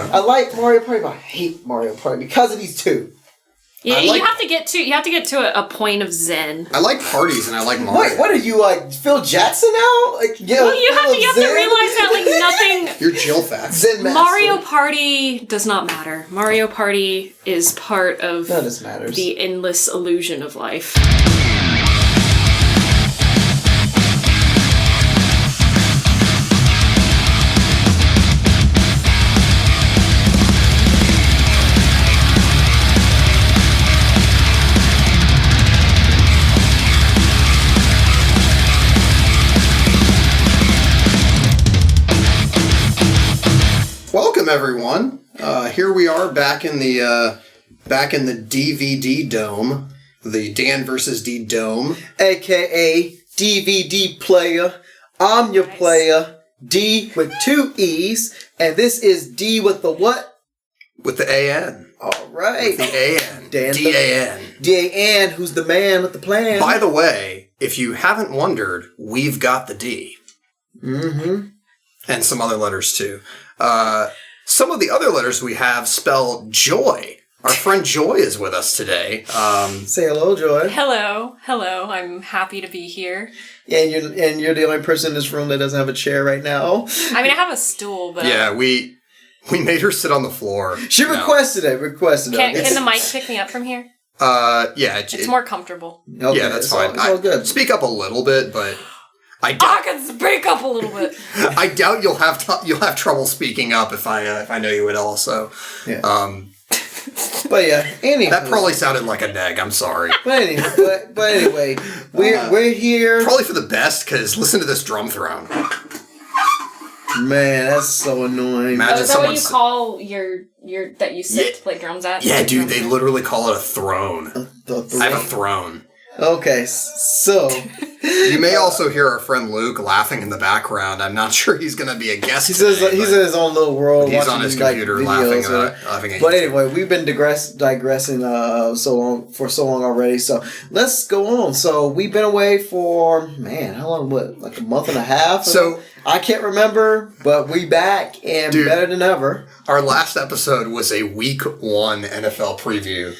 I like Mario Party, but I hate Mario Party because of these two. Yeah, you have to get to a point of zen. I like parties and I like Mario. Wait, what are you like, Phil Jackson now? Like, yeah. Well, you have to realize that like nothing. You're Jill Fat. Zen master. Mario Party does not matter. Mario Party is part of the endless illusion of life. Welcome everyone. Here we are back in the DVD dome, the Dan versus D dome, aka DVD player. I'm your player, D with 2 E's, and this is D with the what? With the A-N. All right. With the A-N. Dan D-A-N. D-A-N, who's the man with the plan? By the way, if you haven't wondered, we've got the D. Mm-hmm. And some other letters too. Some of the other letters we have spell joy. Our friend Joy is with us today. Say hello, Joy. Hello. I'm happy to be here. Yeah, and you're the only person in this room that doesn't have a chair right now. I mean, I have a stool, but yeah, we made her sit on the floor. She requested it. Can the mic pick me up from here? Yeah, it's more comfortable. Okay, yeah, that's fine. It's all good. Speak up a little bit, but I can speak up a little bit. I doubt you'll have trouble speaking up if I know you at all. So, yeah. But yeah, anyway, that probably sounded like a neg. I'm sorry. But anyway, we're here. Probably for the best, because listen to this drum throne. Man, that's so annoying. Imagine is that what you call your that you sit to play drums at? Yeah, dude, they literally call it a throne. I have a throne. Okay, so you may also hear our friend Luke laughing in the background. I'm not sure he's going to be a guest. He's in his own little world. He's on his computer laughing. But anyway, we've been digressing so long already. So let's go on. So we've been away for how long? What, like a month and a half? So I can't remember, but we back and better than ever. Our last episode was a Week 1 NFL preview.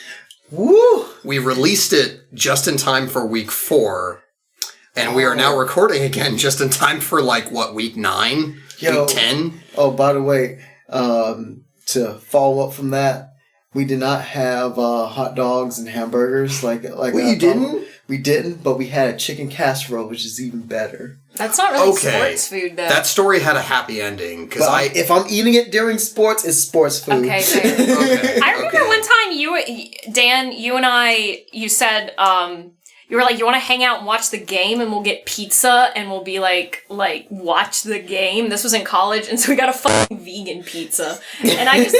Woo! We released it just in time for Week 4, and we are now recording again just in time for Week 9? Week 10? Oh, by the way, to follow up from that, we did not have hot dogs and hamburgers like you didn't? We didn't, but we had a chicken casserole, which is even better. That's not really sports food, though. That story had a happy ending. If I'm eating it during sports, it's sports food. Okay, fair. I remember one time Dan, you and I, you said, you were like, you want to hang out and watch the game and we'll get pizza and we'll be like watch the game. This was in college, and so we got a fucking vegan pizza. And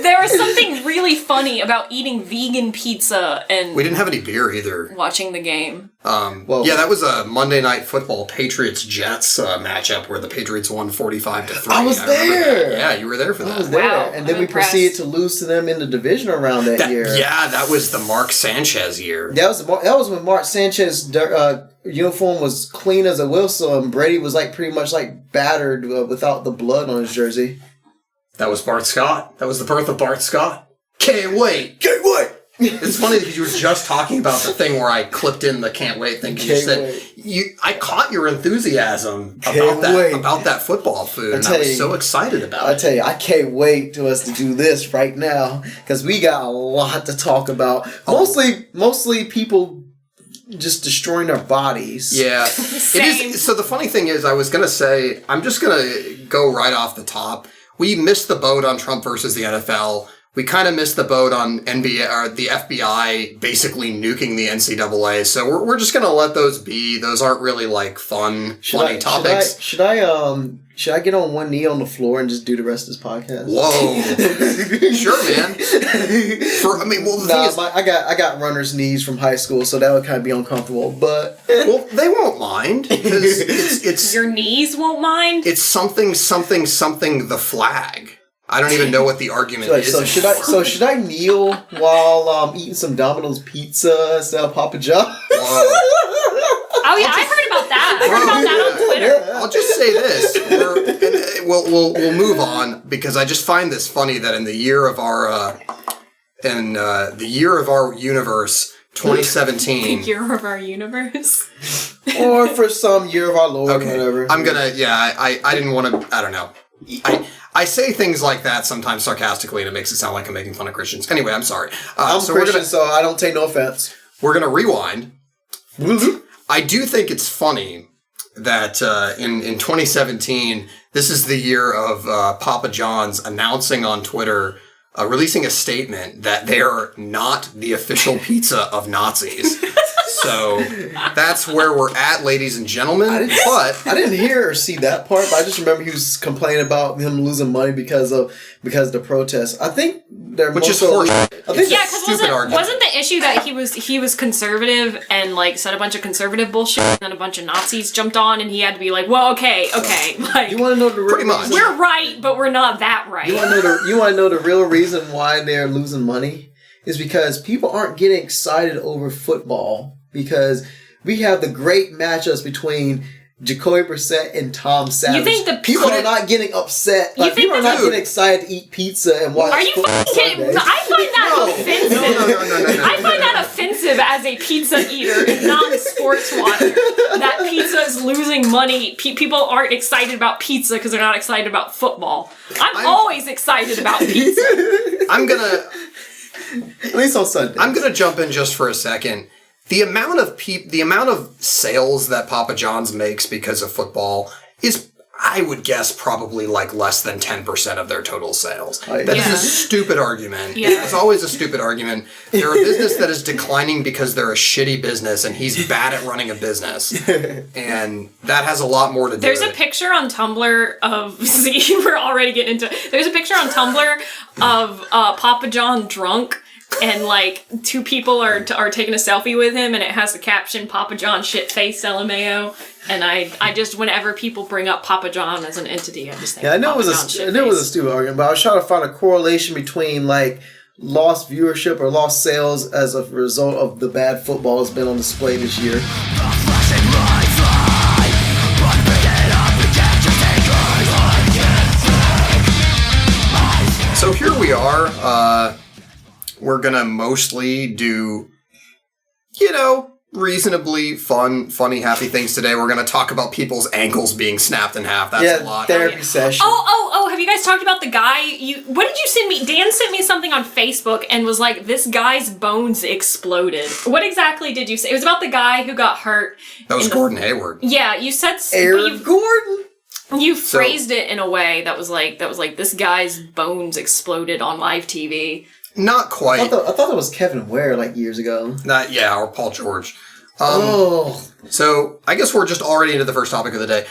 there was something really funny about eating vegan pizza and we didn't have any beer either. Watching the game. That was a Monday Night Football Patriots-Jets matchup where the Patriots won 45-3. I was there. Yeah, you were there for that. I was there. Wow, and then we proceeded to lose to them in the divisional round that year. Yeah, that was the Mark Sanchez year. That was when Mark Sanchez's uniform was clean as a whistle, and Brady was pretty much battered without the blood on his jersey. That was Bart Scott. That was the birth of Bart Scott. Can't wait. It's funny that you were just talking about the thing where I clipped in the can't wait thing. I caught your enthusiasm about that football food, and I was so excited about it. I tell you, I can't wait to us to do this right now, because we got a lot to talk about. Mostly people just destroying their bodies. Yeah. It is. So the funny thing is, I was going to say, I'm just going to go right off the top. We missed the boat on Trump versus the NFL. We kind of missed the boat on NBA or the FBI basically nuking the NCAA. So we're just going to let those be. Those aren't really funny topics. Should I get on one knee on the floor and just do the rest of this podcast? Whoa. Sure, man. I got runner's knees from high school, so that would kind of be uncomfortable, but well, they won't mind, because it's your knees won't mind. It's something the flag. I don't even know what the argument is. So should I kneel while eating some Domino's pizza instead of Papa John? I Oh yeah, I heard about that. I heard about that on Twitter. I'll just say this. We'll move on because I just find this funny that in the year of our universe, 2017. The year of our universe. Or for some year of our Lord, whatever. I'm gonna. Yeah, I didn't want to. I don't know. I say things like that sometimes sarcastically, and it makes it sound like I'm making fun of Christians. Anyway, I'm sorry. I'm Christian, so I don't take no offense. We're gonna rewind. I do think it's funny that in 2017, this is the year of Papa John's announcing on Twitter, releasing a statement that they're not the official pizza of Nazis. So that's where we're at, ladies and gentlemen. I didn't hear or see that part, but I just remember he was complaining about him losing money because of the protests. I think they're which is horseshit. Because wasn't the issue that he was conservative and like said a bunch of conservative bullshit, and then a bunch of Nazis jumped on, and he had to be like, well, okay, like you want to know the real reason? We're right, but we're not that right. You want to know the real reason why they're losing money is because people aren't getting excited over football. Because we have the great matchups between Jacoby Brissett and Tom Savage. You think the people are not getting upset? Like, people are not getting excited to eat pizza and watch Are you fucking kidding? I find that offensive. No. I find that offensive as a pizza eater and non-sports watcher. That pizza is losing money. People aren't excited about pizza because they're not excited about football. I'm always excited about pizza. At least on Sunday. I'm gonna jump in just for a second. The amount of sales that Papa John's makes because of football is, I would guess, probably like less than 10% of their total sales. That is a stupid argument. Yeah. It's always a stupid argument. They're a business that is declining because they're a shitty business and he's bad at running a business. And that has a lot more to do There's with a picture on Tumblr of, see, we're already getting into it. There's a picture on Tumblr of Papa John drunk. And, like, two people are taking a selfie with him, and it has the caption, Papa John shitface LMAO. And I just, whenever people bring up Papa John as an entity, I just think I know it was a stupid argument, but I was trying to find a correlation between, like, lost viewership or lost sales as a result of the bad football that's been on display this year. So here we are, we're gonna mostly do, reasonably funny, happy things today. We're gonna talk about people's ankles being snapped in half. That's a lot. Therapy session. Oh, have you guys talked about the guy? What did you send me? Dan sent me something on Facebook and was like, this guy's bones exploded. What exactly did you say? It was about the guy who got hurt. That was Gordon Hayward. Yeah, you said... Gordon? You phrased it in a way that was like, this guy's bones exploded on live TV. Not quite. I thought that was Kevin Ware like years ago. Or Paul George. So I guess we're just already into the first topic of the day.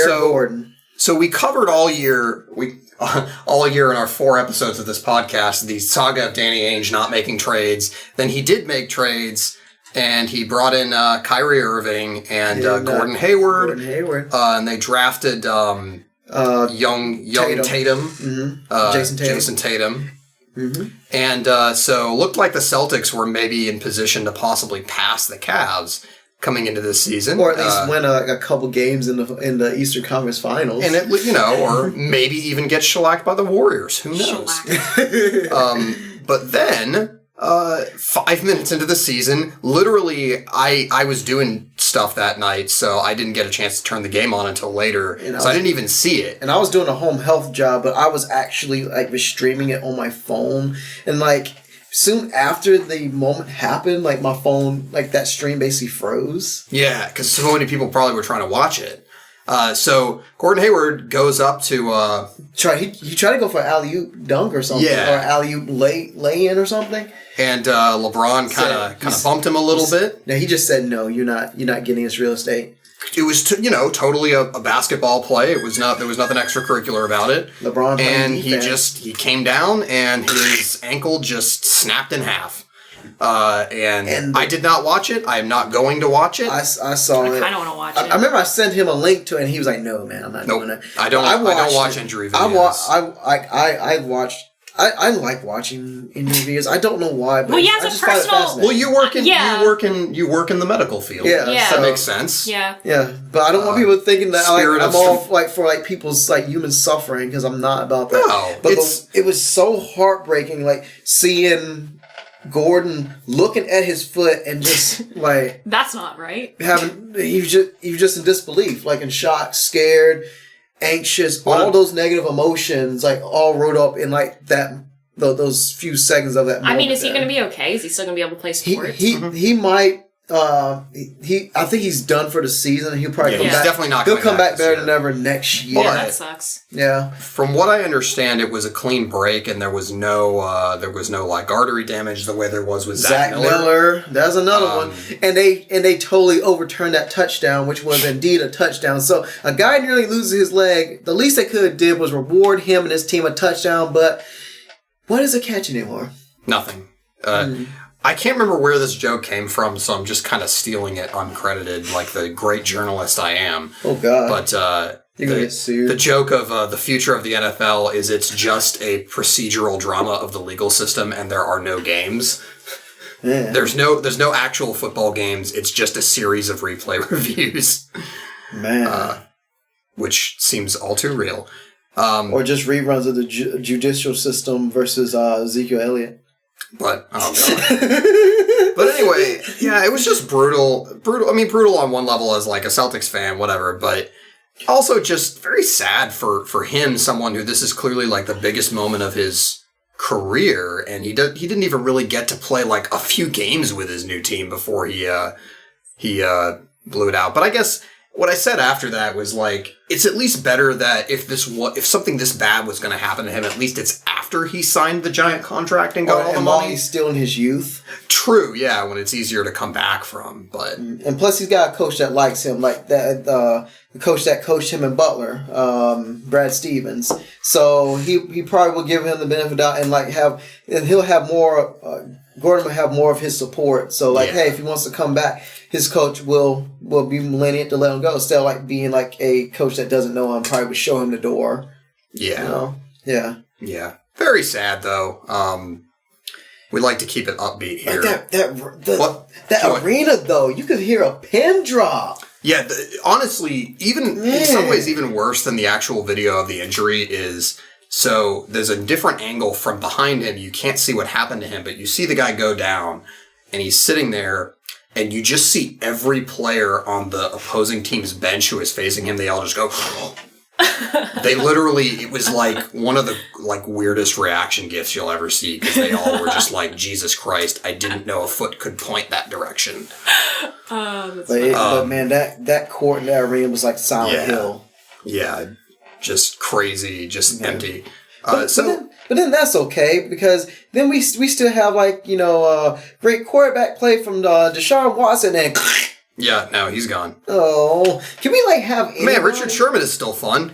Gordon. So we covered all year in our 4 episodes of this podcast the saga of Danny Ainge not making trades. Then he did make trades, and he brought in Kyrie Irving and Gordon Hayward. And they drafted young Tatum. Mm-hmm. Jason Tatum. Mm-hmm. And so looked like the Celtics were maybe in position to possibly pass the Cavs coming into this season, or at least win a couple games in the Eastern Conference Finals, and or maybe even get shellacked by the Warriors. Who knows? But then 5 minutes into the season, literally, I was doing stuff that night, so I didn't get a chance to turn the game on until later. So I didn't even see it. And I was doing a home health job, but I was actually was streaming it on my phone. And soon after the moment happened, my phone, that stream basically froze. Yeah, because so many people probably were trying to watch it. So Gordon Hayward goes up to he tried to go for an alley-oop dunk or something, or alley-oop lay-in or something. And LeBron kind of bumped him a little bit. No, he just said, "No, you're not getting this real estate." It was totally a basketball play. There was nothing extracurricular about it. LeBron and he came down and his ankle just snapped in half. And I did not watch it. I am not going to watch it. I saw it. I kind of want to watch it. I remember I sent him a link to it, and he was like, "No, man, I'm not doing it." I don't watch injury videos. I watched I like watching interviews. I don't know why, but Well, yeah, I as a just find it personal- fascinating. Well, you work in Yeah. you work in the medical field. Yeah, Yeah. That makes sense. Yeah. Yeah, but I don't want people thinking that Spirit I'm of- all like for like people's like human suffering because I'm not about that. No, but it's- it was so heartbreaking, like seeing Gordon looking at his foot and just like That's not right. he was just in disbelief, like in shock, scared, anxious, all those negative emotions, like all wrote up in like that those few seconds of that moment. I mean, is he there. going to be okay? Is he still going to be able to play He sports? he might. I think he's done for the season. He'll probably come he's back. definitely not He'll coming come back this better year. than ever next year. Yeah, that sucks. Yeah. From what I understand, it was a clean break, and there was no like artery damage the way there was with Zach Miller. That's another one. And they totally overturned that touchdown, which was indeed a touchdown. So a guy nearly loses his leg. The least they could have did was reward him and his team a touchdown. But what is a catch anymore? Nothing. I can't remember where this joke came from, so I'm just kind of stealing it uncredited, like the great journalist I am. Oh God! But you're gonna get sued. The joke of the future of the NFL is it's just a procedural drama of the legal system, and there are no games. Yeah. There's no actual football games. It's just a series of replay reviews. Man. Which seems all too real. Or just reruns of the judicial system versus Ezekiel Elliott. But but anyway, yeah, it was just brutal. I mean, brutal on one level as like a Celtics fan, whatever. But also just very sad for him, someone who this is clearly like the biggest moment of his career, and he didn't even really get to play like a few games with his new team before he blew it out. But I guess what I said after that was like, it's at least better that if something this bad was going to happen to him, at least it's after he signed the giant contract and got all the and while money. he's still in his youth. True, yeah, when it's easier to come back from, but And plus, he's got a coach that likes him, like that. The coach that coached him in Butler, Brad Stevens. So he probably will give him the benefit of the doubt and he'll have more. Gordon will have more of his support. So hey, if he wants to come back, his coach will be lenient to let him go. Instead of like being like a coach that doesn't know him, probably would show him the door. yeah, You know? Yeah. yeah, very sad though. We like to keep it upbeat here. Like What? that arena though, you could hear a pin drop. Yeah, honestly, even in some ways, even worse than the actual video of the injury is. So there's a different angle from behind him. You can't see what happened to him, but you see the guy go down, and he's sitting there, and you just see every player on the opposing team's bench who is facing him. They all just go. They literally, it was like one of the like weirdest reaction gifs you'll ever see because they all were just like, Jesus Christ, I didn't know a foot could point that direction. But man, that court in that arena was like Silent Hill. Yeah, just crazy, just empty. But then that's okay because then we still have like great quarterback play from Deshaun Watson and yeah, no, he's gone. can we like have Man, Richard Sherman is still fun.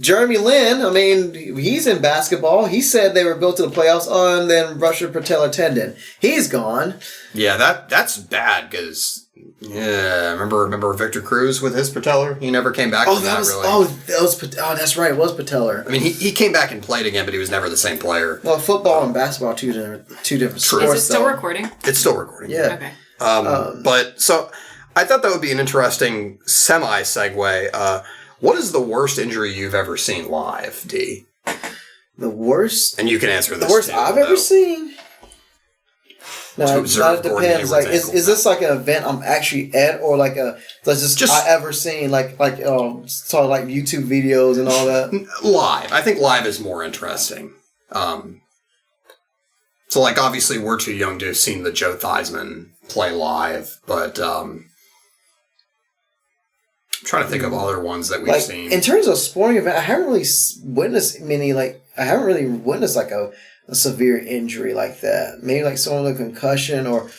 Jeremy Lin, I mean, he's in basketball. He said they were built to the playoffs and then ruptured patellar tendon. He's gone. Yeah, that's bad because remember Victor Cruz with his patellar? He never came back from that really. That's right, it was patellar. I mean, he came back and played again, but he was never the same player. Well, football and basketball are two different sports. Is it still though. recording? It's still recording. Yeah. Okay. But so I thought that would be an interesting semi-segue. What is the worst injury you've ever seen live, D? The worst? And you can answer this. The worst too, I've though. ever seen? No, To observe it Gordon depends. Like, Hayward's is this like an event I'm actually at, or like I ever seen like saw like YouTube videos and all that? Live. I think live is more interesting. So like obviously we're too young to have seen the Joe Theismann play live, but I'm trying to think of other ones that we've seen. In terms of sporting event, I haven't really witnessed many like a severe injury like that. Maybe like someone with a concussion or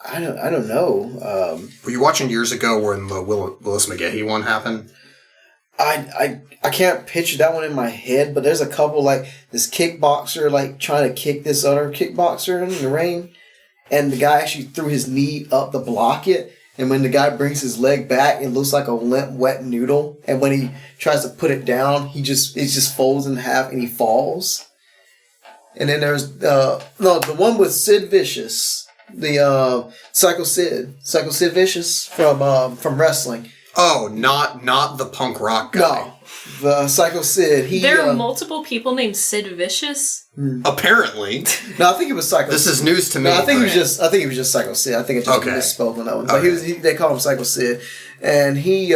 I don't know. Were you watching years ago when the Willis McGahee one happened? I can't picture that one in my head, but there's a couple like this kickboxer like trying to kick this other kickboxer in the ring, and the guy actually threw his knee up to block it, And when the guy brings his leg back, it looks like a limp, wet noodle. And when he tries to put it down, it just folds in half and he falls. And then there's the one with Sid Vicious, the Psycho Sid Vicious from wrestling. Oh, not the punk rock guy. No, the Psycho Sid. There are multiple people named Sid Vicious. Apparently. No, I think it was Psycho. This is news to me. No, I think he was just Psycho Sid. I think it just misspoke on that one. But they call him Psycho Sid, and he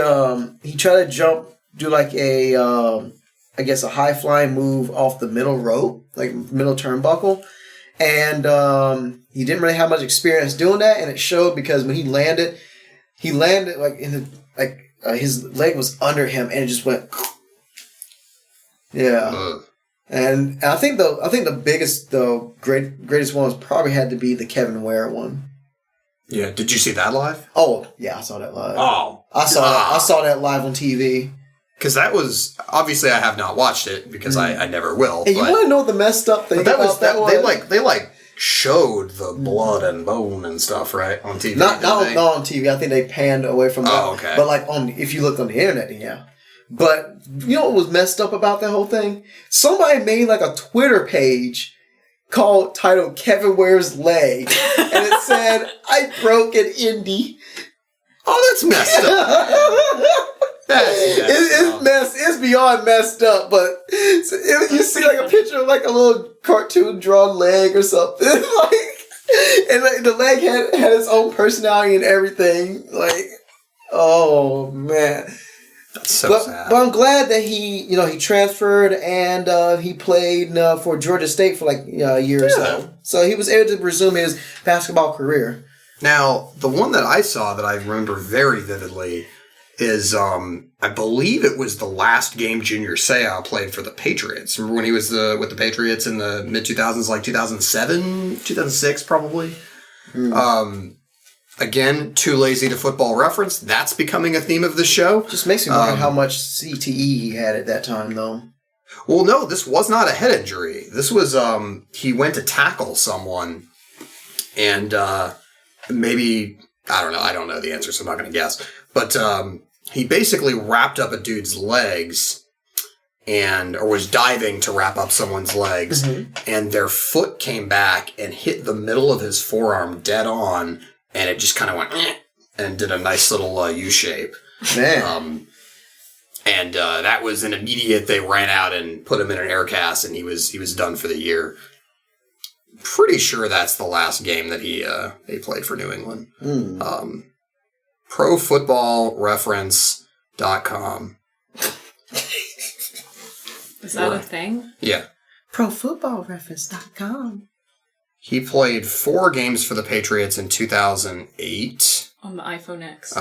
tried to do like a I guess a high flying move off the middle rope, like middle turnbuckle, and he didn't really have much experience doing that, and it showed because when he landed like his leg was under him, and it just went. Yeah. And I think the biggest, greatest one was probably had to be the Kevin Ware one. Yeah, did you see that live? Oh, yeah, I saw that live. Oh, I saw that live on TV. Because that was obviously I have not watched it because I never will. And you want to know the messed up thing? But they showed the blood and bone and stuff right on TV. Not on TV. I think they panned away from that. Oh, okay. But like if you looked on the internet, then yeah. But you know what was messed up about that whole thing? Somebody made like a Twitter page titled Kevin Ware's Leg. And it said, I broke an indie. Oh, that's messed up. It's beyond messed up, but you see like a picture of like a little cartoon drawn leg or something. And the leg had its own personality and everything. Like, oh man. That's so sad. But I'm glad that he transferred and he played for Georgia State for like a year or so. So he was able to resume his basketball career. Now, the one that I saw that I remember very vividly is, I believe it was the last game Junior Seau played for the Patriots. Remember when he was with the Patriots in the mid-2000s, like 2007, 2006 probably? Again, too lazy to football reference. That's becoming a theme of the show. Just makes me wonder how much CTE he had at that time, though. Well, no, this was not a head injury. This was, he went to tackle someone, and maybe, I don't know the answer, so I'm not going to guess. But he basically wrapped up a dude's legs, or was diving to wrap up someone's legs, and their foot came back and hit the middle of his forearm dead on, and it just kind of went and did a nice little U shape. Man. And that was an immediate. They ran out and put him in an air cast, and he was done for the year. Pretty sure that's the last game that he played for New England. ProFootballReference.com. Is that a thing? Yeah. ProFootballReference.com. He played 4 games for the Patriots in 2008. On the iPhone X.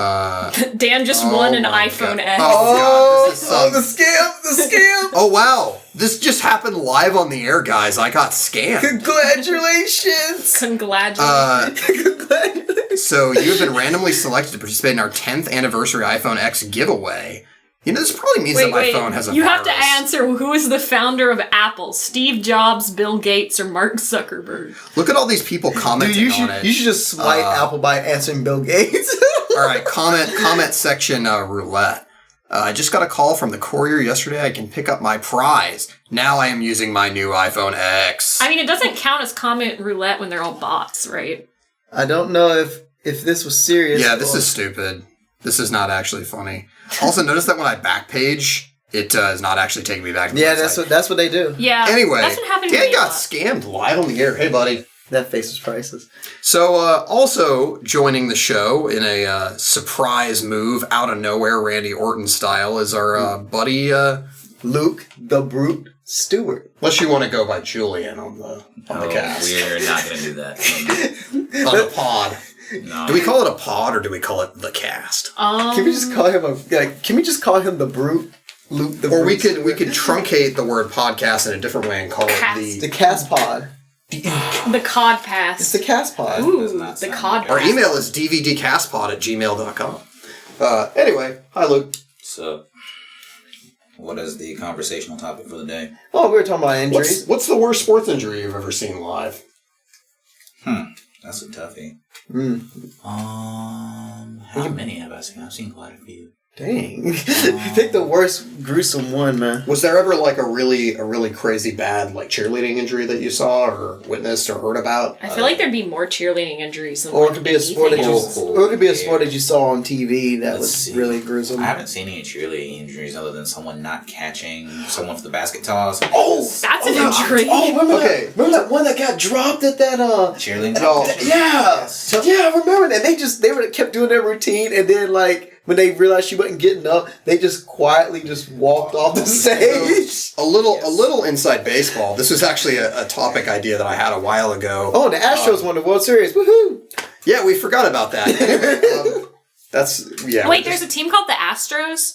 Dan just won an iPhone God. X. Oh, God, the scam! Oh, wow. This just happened live on the air, guys. I got scammed. Congratulations! Congratulations. So you have been randomly selected to participate in our 10th anniversary iPhone X giveaway. You know, this probably means that my phone has a You virus. have to answer who is the founder of Apple, Steve Jobs, Bill Gates, or Mark Zuckerberg. Look at all these people commenting on it. You should just swipe Apple by answering Bill Gates. All right, comment section roulette. I just got a call from the courier yesterday. I can pick up my prize. Now I am using my new iPhone X. I mean, it doesn't count as comment roulette when they're all bots, right? I don't know if this was serious. Yeah, this is stupid. This is not actually funny. Also, notice that when I backpage, it is not actually taking me back to the website. that's what they do. Yeah. Anyway, that's what happened to Dan me got scammed live on the air. Hey, buddy. That face is priceless. So, also joining the show in a surprise move out of nowhere, Randy Orton style, is our buddy Luke the Brute Stewart. Unless you want to go by Julian on the cast. We're not going to do that. On the pod. No. Do we call it a pod or do we call it the cast? Can we just call him the Brute? Luke the Or Brute we could truncate the word podcast in a different way and call Cast. it the Cast Pod. The Cod Pass. It's the Cast Pod. Ooh, the Cod Pass. Our email is dvdcastpod@gmail.com. Anyway, hi Luke. So, what is the conversational topic for the day? Oh, we were talking about injuries. What's the worst sports injury you've ever seen live? That's a toughie. How many have I seen? I've seen quite a few. Dang. Pick the worst gruesome one, man. Was there ever like a really crazy bad like cheerleading injury that you saw or witnessed or heard about? I feel like there'd be more cheerleading injuries than Or it like could be a sport that anything you, else. or it could be a sport that you saw on TV that Let's was see. really gruesome. I haven't seen any cheerleading injuries other than someone not catching someone for the basket toss. That's an injury. Remember that one that got dropped at that Cheerleading. yeah, I remember that. They kept doing their routine, and then like when they realized she wasn't getting up, they just quietly just walked off the stage. A little inside baseball. This was actually a topic idea that I had a while ago. Oh, and the Astros won the World Series. Woohoo! Yeah, we forgot about that. Wait, there's a team called the Astros?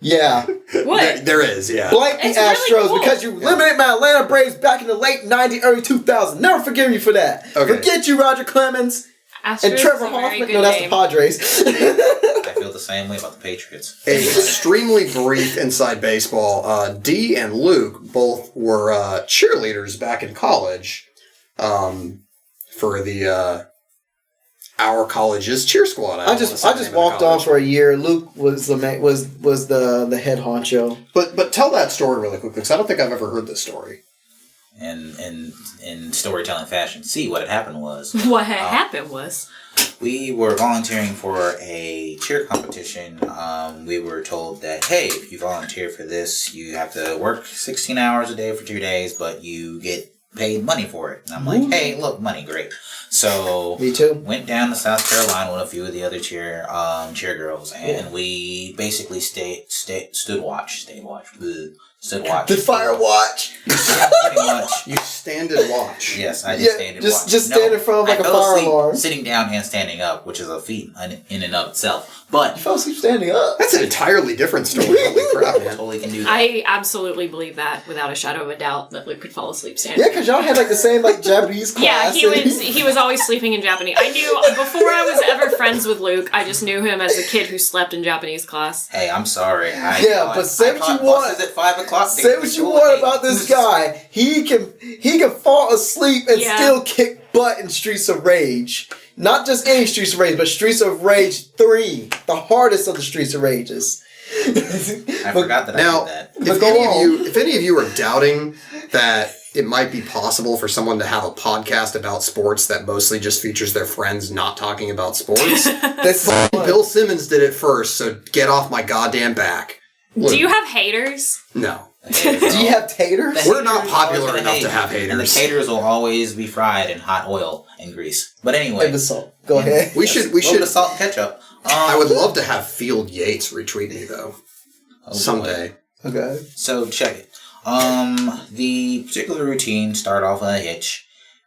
Yeah, What? There is, yeah. blank the It's Astros really cool. because you eliminated my Atlanta Braves back in the late '90s, early 2000s. Never forgive you for that. Okay. Forget you, Roger Clemens Astros and Trevor is a very Hoffman. good No, that's name. the Padres. I feel the same way about the Patriots. Extremely brief inside baseball. Dee and Luke both were cheerleaders back in college for the our college's cheer squad. I just walked on for a year. Luke was the the head honcho. But tell that story really quickly because I don't think I've ever heard this story. And in storytelling fashion, see what had happened was What had happened was... we were volunteering for a cheer competition. We were told that, hey, if you volunteer for this, you have to work 16 hours a day for 2 days, but you get paid money for it. And I'm like, hey, look, money, great. So Me too. went down to South Carolina with a few of the other cheer girls, and we basically stood watch. The fire watch. Pretty much. You stand and watch. Yes, I just stand and watch. Just stand in front of like I a fell fire asleep alarm. sitting down and standing up, which is a feat in and of itself. But You fell asleep standing up. That's an entirely different story. Holy crap, man. totally can do that. I absolutely believe that, without a shadow of a doubt, that Luke could fall asleep standing. Yeah, because y'all had like the same like Japanese Yeah, class. he was always sleeping in Japanese. I knew, before I was ever friends with Luke, I just knew him as a kid who slept in Japanese class. Hey, I'm sorry. But say what you want. At 5 o'clock. Say what you want about this guy. He can fall asleep and Yeah. still kick butt in Streets of Rage. Not just any Streets of Rage, but Streets of Rage 3, the hardest of the Streets of Rages. I forgot that Now, I did that. if any of you are doubting that it might be possible for someone to have a podcast about sports that mostly just features their friends not talking about sports, That's Bill Simmons did it first, so get off my goddamn back. Do you have haters? No. Do you have taters? We're not popular enough to have And the haters. taters will always be fried in hot oil and grease. But anyway, And the salt. Go ahead. We should. the salt and ketchup. I would love to have Field Yates retweet me though. Oh, boy. Someday. Okay. So check it. The particular routine started off on a hitch.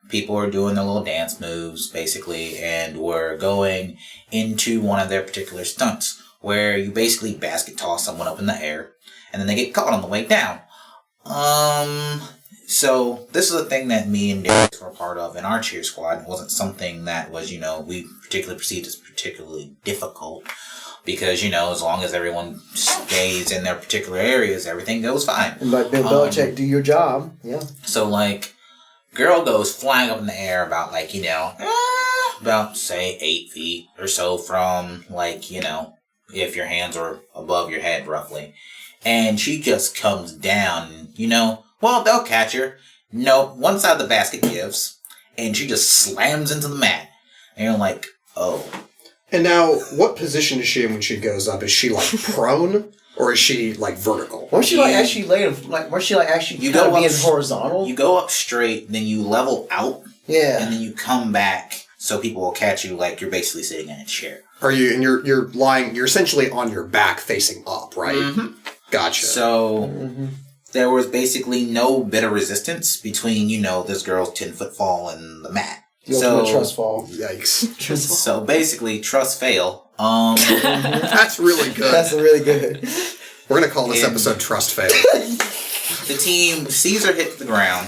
People are doing their little dance moves, basically, and we're going into one of their particular stunts, where you basically basket toss someone up in the air, and then they get caught on the way down. So this is a thing that me and Derek were a part of in our cheer squad. It wasn't something that was, we particularly perceived as particularly difficult. Because, as long as everyone stays in their particular areas, everything goes fine. And like Bill Belichick, do your job. Yeah. So, girl goes flying up in the air about, about, say, 8 feet or so from, if your hands are above your head, roughly. And she just comes down, they'll catch her. No, one side of the basket gives, and she just slams into the mat. And you're like, oh. And now, what position is she in when she goes up? Is she prone, or is she vertical? Weren't she actually laying weren't she actually You kind go of being up- horizontal? You go up straight, then you level out, Yeah. and then you come back so people will catch you like you're basically sitting in a chair. Are you? And you're lying. You're essentially on your back, facing up, right? Mm-hmm. Gotcha. So there was basically no bit of resistance between this girl's 10-foot fall and the mat. The ultimate trust fall. Yikes. So basically, trust fail. That's really good. That's really good. We're gonna call this And- episode "Trust Fail." The team sees her hit the ground.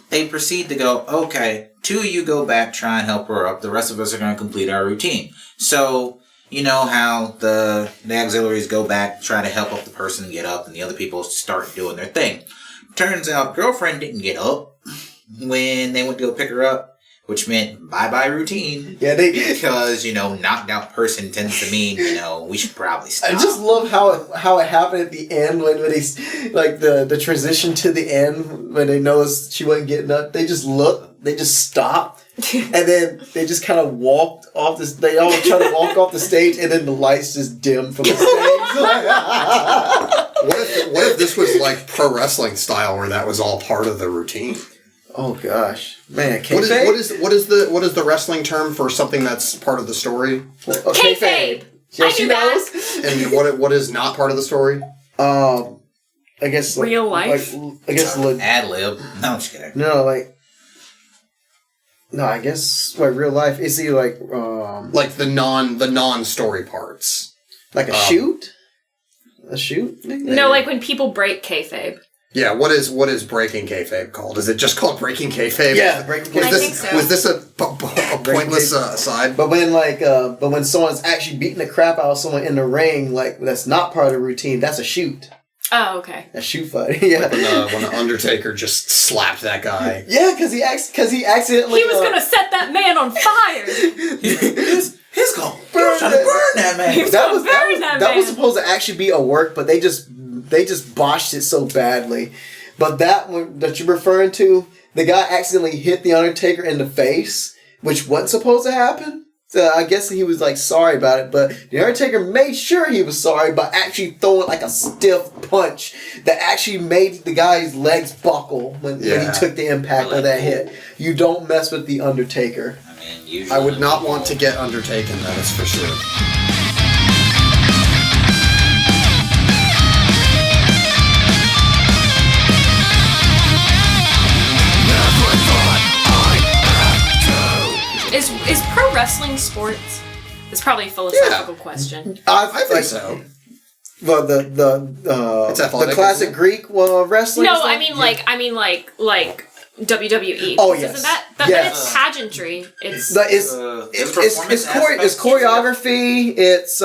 They proceed to go, okay, 2 of you go back, try and help her up. The rest of us are going to complete our routine. So, you know how the auxiliaries go back, try to help up the person get up, and the other people start doing their thing. Turns out, girlfriend didn't get up when they went to go pick her up, which meant bye-bye routine. Yeah, because, knocked out person tends to mean, we should probably stop. I just love how it happened at the end when they, like, the transition to the end when they noticed she wasn't getting up. They just looked, they just stopped, and then they just kind of walked off this, they all tried to walk off the stage, and then the lights just dimmed from the stage. What if this was like pro wrestling style where that was all part of the routine? Oh gosh, man! What is the wrestling term for something that's part of the story? Kayfabe. Yeah, I knew that. And what is not part of the story? I guess like, real life. Ad lib. No, I'm just kidding. No, I guess like real life. Is he like the non story parts? Like a shoot? A shoot? No, like when people break kayfabe. Yeah, what is breaking kayfabe called? Is it just called breaking kayfabe? Yeah, breaking kayfabe. I think so. Was this a pointless aside? But when someone's actually beating the crap out of someone in the ring, like that's not part of the routine. That's a shoot. Oh, okay. A shoot fight. Yeah. When the Undertaker just slapped that guy. Yeah, because he accidentally. He was gonna set that man on fire. His goal. He was trying to burn that man. That was supposed to actually be a work, but they just botched it so badly. But that one that you're referring to, the guy accidentally hit the Undertaker in the face, which wasn't supposed to happen. So I guess he was like sorry about it, but the Undertaker made sure he was sorry by actually throwing like a stiff punch that actually made the guy's legs buckle when he took the impact of that hit. You don't mess with the Undertaker. I would not want to get undertaken, that is for sure. Is pro wrestling sports? It's probably a philosophical question. I think so. Well, It's athletic, the classic Greek wrestling. No, stuff? I mean like WWE. Oh yes, Isn't that but it's pageantry. It's choreography. It's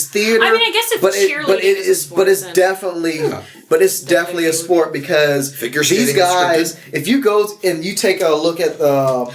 theater. I mean, I guess it's cheerleading. But it's definitely a sport because these guys. If you go and you take a look at the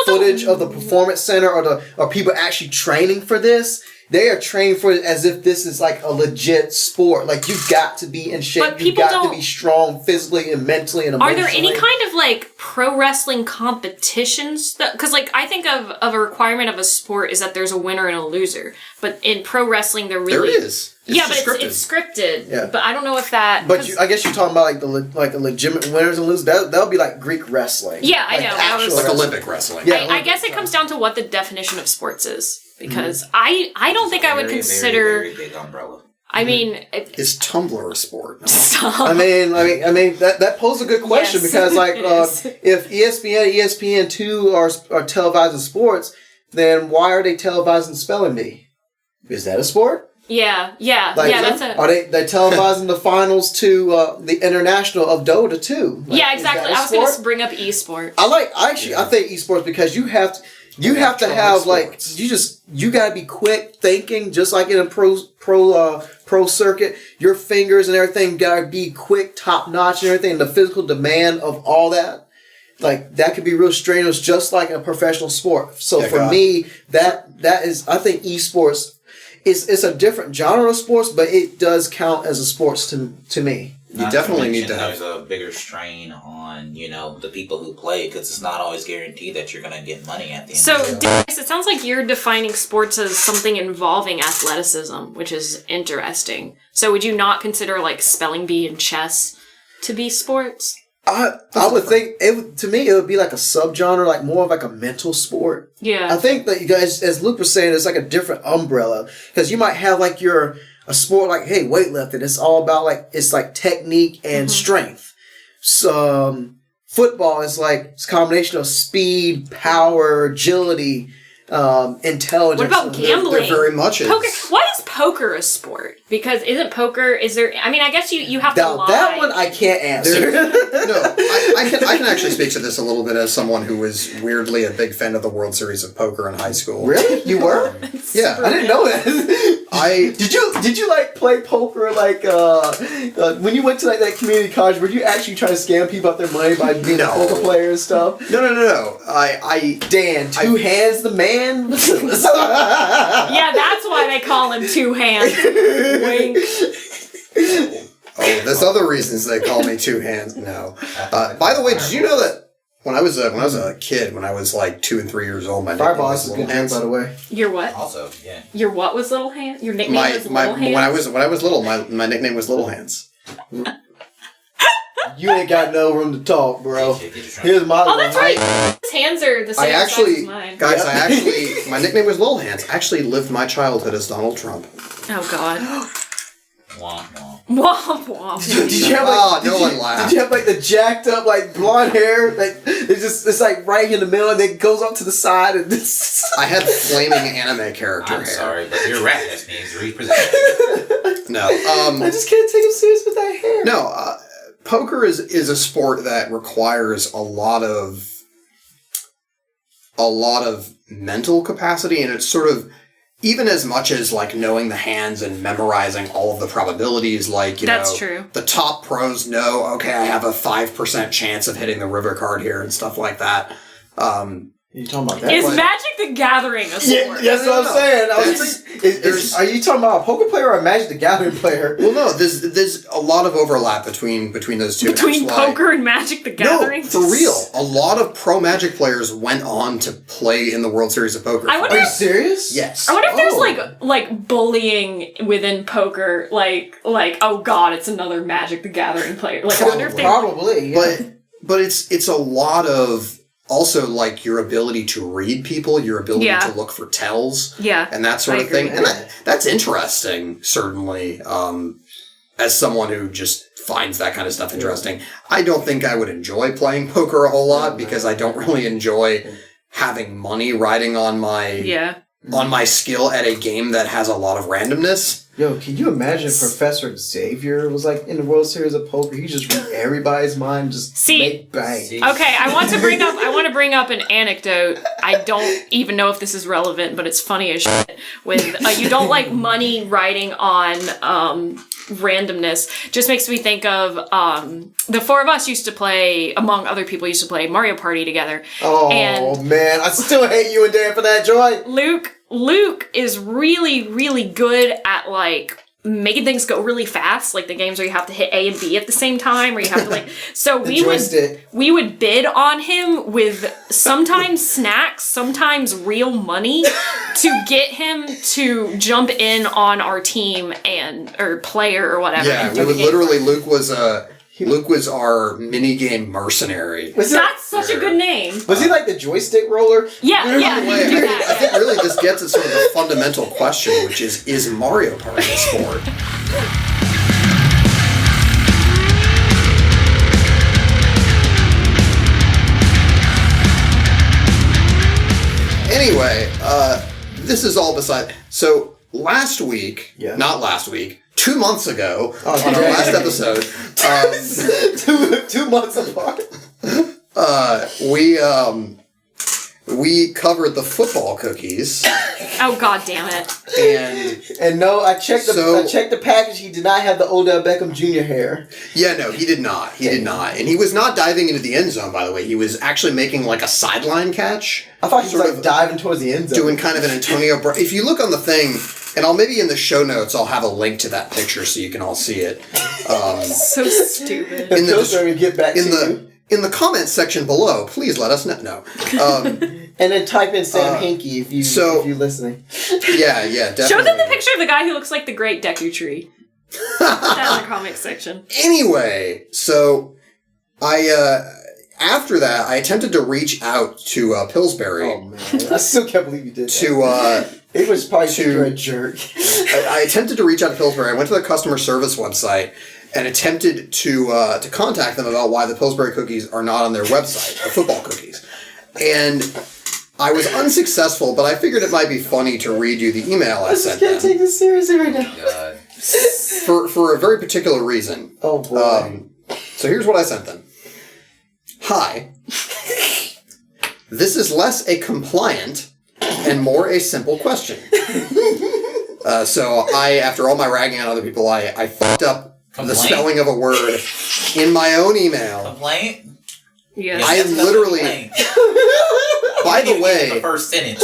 footage of the performance center or people actually training for this. They are trained for it as if this is like a legit sport. Like you've got to be in shape. You've got to be strong physically and mentally and emotionally. Are there any kind of like pro wrestling competitions? Because like I think of a requirement of a sport is that there's a winner and a loser. But in pro wrestling, there is. It's scripted. Yeah. But I don't know if that. But I guess you're talking about like the legitimate winners and losers. That'll be like Greek wrestling. Yeah, I know. Like Olympic wrestling. Yeah, I guess it comes down to what the definition of sports is. Because I don't think I would consider. Very big umbrella. I mean, is Tumblr a sport? No. I mean that poses a good question because like if ESPN2 are televising sports, then why are they televising spelling bee? Is that a sport? Yeah, that's a. Are they televising the finals to the international of Dota too? Like, yeah, exactly. I was going to bring up esports. I think esports because you have to have like you got to be quick thinking just like in a pro circuit. Your fingers and everything got to be quick, top notch and everything. The physical demand of all that, like that could be real strenuous, just like a professional sport. So me, that is I think esports. It's a different genre of sports, but it does count as a sports to me. You definitely need to have. There's a bigger strain on, the people who play because it's not always guaranteed that you're going to get money at the end. So, Dennis, it sounds like you're defining sports as something involving athleticism, which is interesting. So, would you not consider like spelling bee and chess to be sports? I would think to me it would be like a subgenre, like more of like a mental sport. Yeah, I think that you guys, as Luke was saying, it's like a different umbrella because you might have like a sport like weightlifting. It's all about it's like technique and strength. So football is like it's a combination of speed, power, agility, intelligence. What about gambling? There very much is. Poker. Why is poker a sport? Because isn't poker? Is there? I mean, I guess you have to lie. That one I can't answer. No, I can actually speak to this a little bit as someone who was weirdly a big fan of the World Series of Poker in high school. Really? You were? Yeah, I didn't know that. Did you like play poker like when you went to like that community college? Were you actually trying to scam people out their money by being a poker player and stuff? No. Dan, two hands the man. Yeah, that's why they call him Two Hands. Wink. Oh, there's other reasons they call me Two Hands. No. By the way, did you know that when I was a kid, when I was like 2 and 3 years old, my nickname was Little Hands. By the way, Your what? Also, yeah. Your what was Little Hands? Your nickname was Little Hands? When I was little, my nickname was Little Hands. you ain't got no room to talk, bro. Here's my. Oh, that's right. His hands are the same size as mine. Guys, my nickname was Little Hands. I actually lived my childhood as Donald Trump. Oh God. Womp womp. Womp womp. Did you have like, no one laughed. Did you have like the jacked up like blonde hair? Like it's like right in the middle and then it goes up to the side and I had flaming anime character I'm hair. sorry, but your ratness needs represented. No. I just can't take him serious with that hair. No, poker is a sport that requires a lot of mental capacity, and it's sort of even as much as like knowing the hands and memorizing all of the probabilities, like That's true. The top pros know, okay, I have a 5% chance of hitting the river card here and stuff like that. You talking about that? Is Magic the Gathering a sport? Yeah, that's what I'm saying. Are you talking about a poker player or a Magic the Gathering player? Well, no, there's a lot of overlap between those two. Between poker and Magic the Gathering? No, for real. A lot of pro Magic players went on to play in the World Series of Poker. Are you serious? Yes. I wonder if there's like bullying within poker, like oh God, it's another Magic the Gathering player. Like I wonder if they probably, yeah. But it's a lot of also like your ability to read people, your ability to look for tells, and that sort of thing. And that's interesting, certainly. As someone who just finds that kind of stuff interesting, I don't think I would enjoy playing poker a whole lot because I don't really enjoy having money riding on my skill at a game that has a lot of randomness. Yo, can you imagine if Professor Xavier was like in the World Series of Poker? He just read everybody's mind, just make bang. Okay, I want to bring up an anecdote. I don't even know if this is relevant, but it's funny as shit. With you don't like money riding on randomness. Just makes me think of the four of us used to play, among other people, used to play Mario Party together. Oh man, I still hate you and Dan for that, Joy. Luke is really, really good at like making things go really fast, like the games where you have to hit A and B at the same time, or you have to like. So we would bid on him with sometimes snacks, sometimes real money, to get him to jump in on our team or player or whatever. Yeah, we would literally. Luke was our minigame mercenary. That's such a good name. Was he like the joystick roller? Yeah, I think really this gets at sort of the fundamental question, which is Mario Party a sport? Anyway, this is all beside. So last week, not last week, 2 months ago, on our last episode, 2 months apart, we covered the football cookies. Oh God damn it! And no, I checked the package. He did not have the Odell Beckham Jr. hair. Yeah, no, he did not. He did not, and he was not diving into the end zone. By the way, he was actually making like a sideline catch. I thought he was like diving towards the end zone, doing kind of an Antonio Brown. If you look on the thing. And maybe in the show notes, I'll have a link to that picture so you can all see it. So stupid. In the comments section below, please let us know. No. And then type in Sam Hinkie if you're listening. Yeah, definitely. Show them the picture of the guy who looks like the Great Deku Tree. Put that in the comic section. Anyway, so after that, I attempted to reach out to Pillsbury. Oh man, I still can't believe you did that. It was probably you're a jerk. I attempted to reach out to Pillsbury. I went to the customer service website and attempted to contact them about why the Pillsbury cookies are not on their website, the football cookies. And I was unsuccessful, but I figured it might be funny to read you the email I sent them. I can't take this seriously right now. God. For a very particular reason. Oh boy. So here's what I sent them. Hi. This is less a compliant and more a simple question. So after all my ragging on other people, I fucked up the Complaint? spelling of a word in my own email. Complaint? Yes. I That's not literally- complaint. By the The way, first sentence.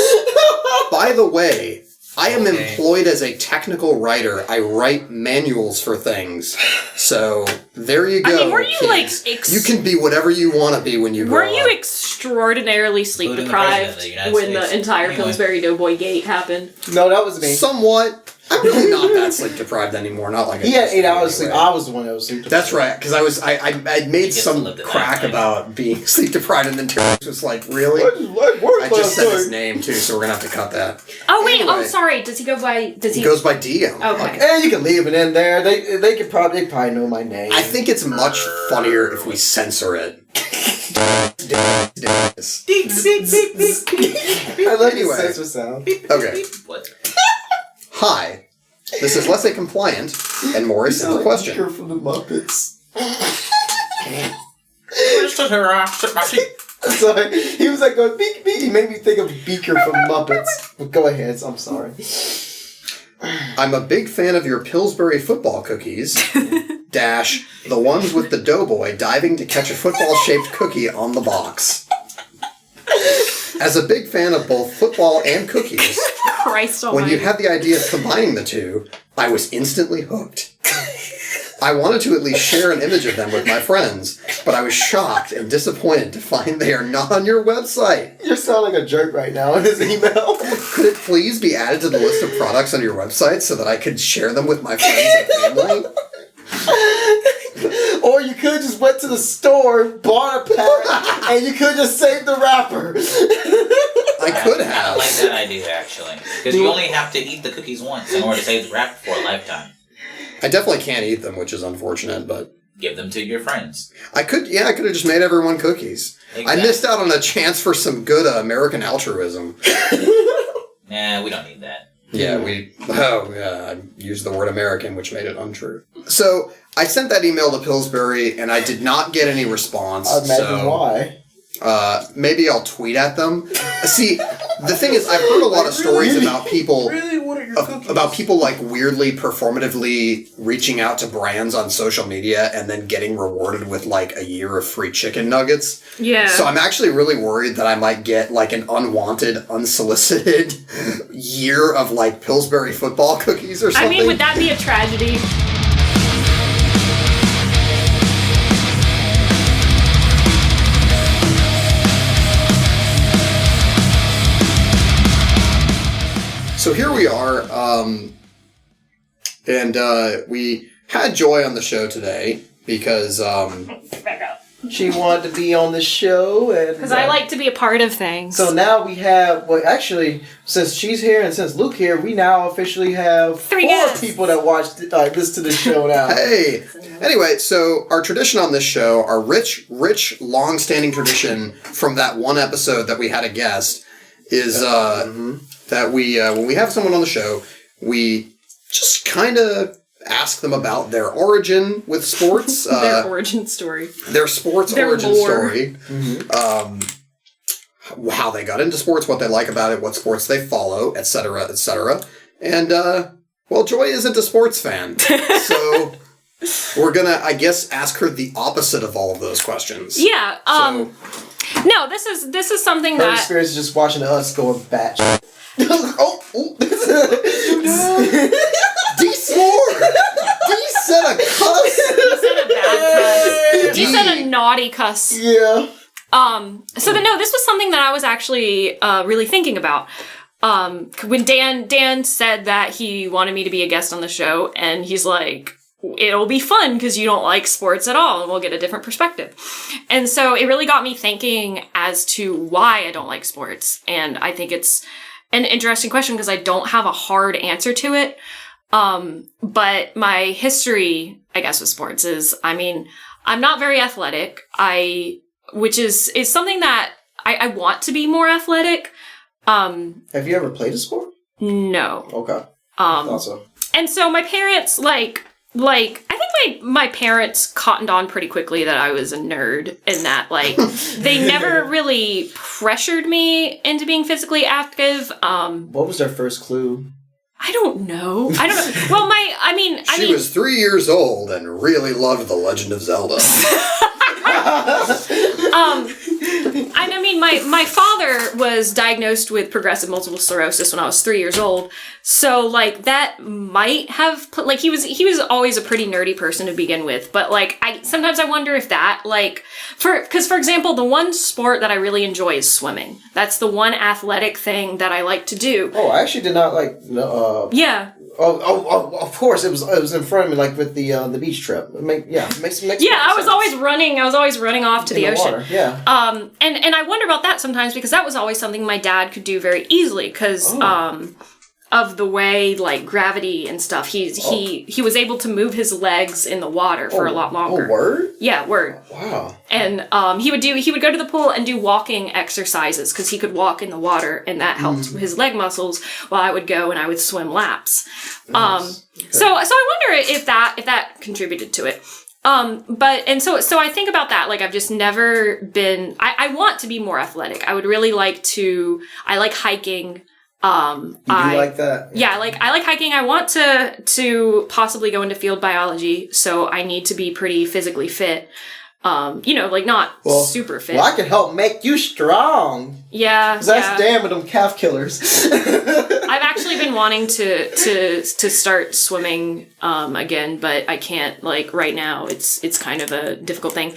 I am Okay. employed as a technical writer. I write manuals for things. So there you go. I mean, were you kids. like You can be whatever you want to be when you were grow you up. extraordinarily sleep Including the president of deprived the United when States. the entire Anyway. Pillsbury Doughboy gate happened? No, that was me. Somewhat. I'm really not that sleep deprived anymore. Not like I He had used to 8 be hours sleep. anyway. I was the one that was sleep deprived. That's right, because I made gets to some live the crack night. about being sleep deprived, and then Terrence was like, "Really?" I just said his name too, so we're gonna have to cut that. Oh wait, Anyway. oh sorry. Does he go by? Does He he? goes by Dio. Okay. And you can leave it in there. They could probably know my name. I think it's much funnier if we censor it. I like Anyway. the sensor sound. Okay. What? Hi. This is less a compliant and more a simple question. Beaker from the Muppets. Sorry, he was like going beak beak. He made me think of Beaker from Muppets. But go ahead. I'm sorry. I'm a big fan of your Pillsbury football cookies. Dash the ones with the doughboy diving to catch a football-shaped cookie on the box. As a big fan of both football and cookies, Christ when almighty. you had the idea of combining the two, I was instantly hooked. I wanted to at least share an image of them with my friends, but I was shocked and disappointed to find they are not on your website. You sound like a jerk right now in his email. Could it please be added to the list of products on your website so that I could share them with my friends and family? Or you could just went to the store, bought a pack, and you could just save the wrapper. I could I have. like that idea, actually. Because you only have to eat the cookies once in order to save the wrap for a lifetime. I definitely can't eat them, which is unfortunate, but Give them to your friends. I could have just made everyone cookies. I Exactly. missed out on a chance for some good American altruism. Nah, we don't need that. Yeah, I used the word American, which made it untrue. So, I sent that email to Pillsbury, and I did not get any response. I imagine why. Maybe I'll tweet at them. See, the thing is, I've heard a lot of stories about people... What are your about people like weirdly performatively reaching out to brands on social media and then getting rewarded with like a year of free chicken nuggets. Yeah. So I'm actually really worried that I might get like an unwanted, unsolicited year of like Pillsbury football cookies or something. I mean, would that be a tragedy? So here we are, and we had Joy on the show today because Back up. She wanted to be on the show, and Because I like to be a part of things. So now we have. Well, actually, since she's here and since Luke here, we now officially have 3 4 guests. people that watch listen to the show now. Hey! Anyway, so our tradition on this show, our rich, long-standing tradition from that one episode that we had a guest, is that we, when we have someone on the show, we just kind of ask them about their origin with sports. Their origin story. Their sports Their origin lore. story. How they got into sports, what they like about it, what sports they follow, etc., etc. And, well, Joy isn't a sports fan. So we're gonna, I guess, ask her the opposite of all of those questions. Yeah. So, No, this is something Her that experience is just watching us going batch. oh. D swore! D said a cuss! he said a bad cuss. D. He said a naughty cuss. Yeah. So no, this was something that I was actually really thinking about. When Dan said that he wanted me to be a guest on the show, and he's like, it'll be fun because you don't like sports at all, and we'll get a different perspective. And so it really got me thinking as to why I don't like sports. And I think it's an interesting question because I don't have a hard answer to it. But my history, I guess, with sports is, I mean, I'm not very athletic. Which is something that I want to be more athletic. Have you ever played a sport? No. Okay. I thought so. And so my parents, like, I think my parents cottoned on pretty quickly that I was a nerd and that, like, they never really pressured me into being physically active. What was their first clue? I don't know. Well, She was 3 years old and really loved The Legend of Zelda. My father was diagnosed with progressive multiple sclerosis when I was 3 years old. So, like, that might have, he was always a pretty nerdy person to begin with. But, like, sometimes I wonder if that, like, because, for example, the one sport that I really enjoy is swimming. That's the one athletic thing that I like to do. Oh, I actually did not like, yeah. Oh, of course, it was in front of me, like with the beach trip. Makes I was always running off to the ocean. Water. Yeah. And I wonder about that sometimes because that was always something my dad could do very easily because of the way like gravity and stuff. He was able to move his legs in the water for a lot longer. Oh, word? Yeah, word. Wow. And he would go to the pool and do walking exercises because he could walk in the water and that helped his leg muscles while I would go and I would swim laps. Nice. So I wonder if that contributed to it. So I think about that. Like I've just never been. I want to be more athletic. I would really like to. I like hiking. You like that? Yeah, I like hiking. I want to possibly go into field biology, so I need to be pretty physically fit. Not super fit. Well, I can help make you strong. Yeah, because that's damn with them calf killers. I've actually been wanting to start swimming again, but I can't. Like right now, it's kind of a difficult thing.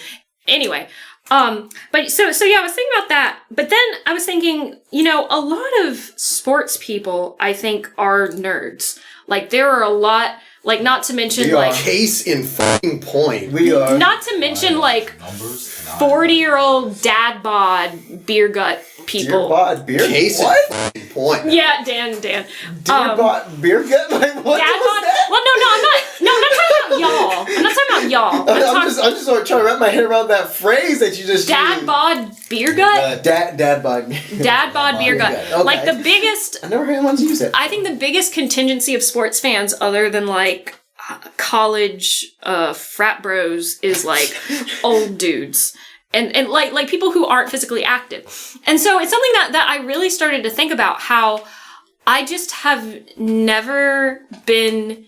Anyway. But so yeah, I was thinking about that, but then I was thinking, a lot of sports people, I think, are nerds. Like, there are a lot, like, not to mention, like... Case in fucking point. We are. Not to mention, like, 40-year-old dad bod beer gut people. Dear bod beer? Case in fucking point. Yeah, Dan. Dear bod beer gut? Like, what dad was bod? that? Well, I'm not talking about y'all. I'm not talking about y'all. I'm just sort of trying to wrap my head around that phrase that you just dad used. bod beer gut? Dad bod. Dad bod beer gut. Okay. Like the biggest... I never heard anyone use it. I think the biggest contingency of sports fans, other than like college frat bros, is like old dudes. And like people who aren't physically active. And so it's something that I really started to think about, how I just have never been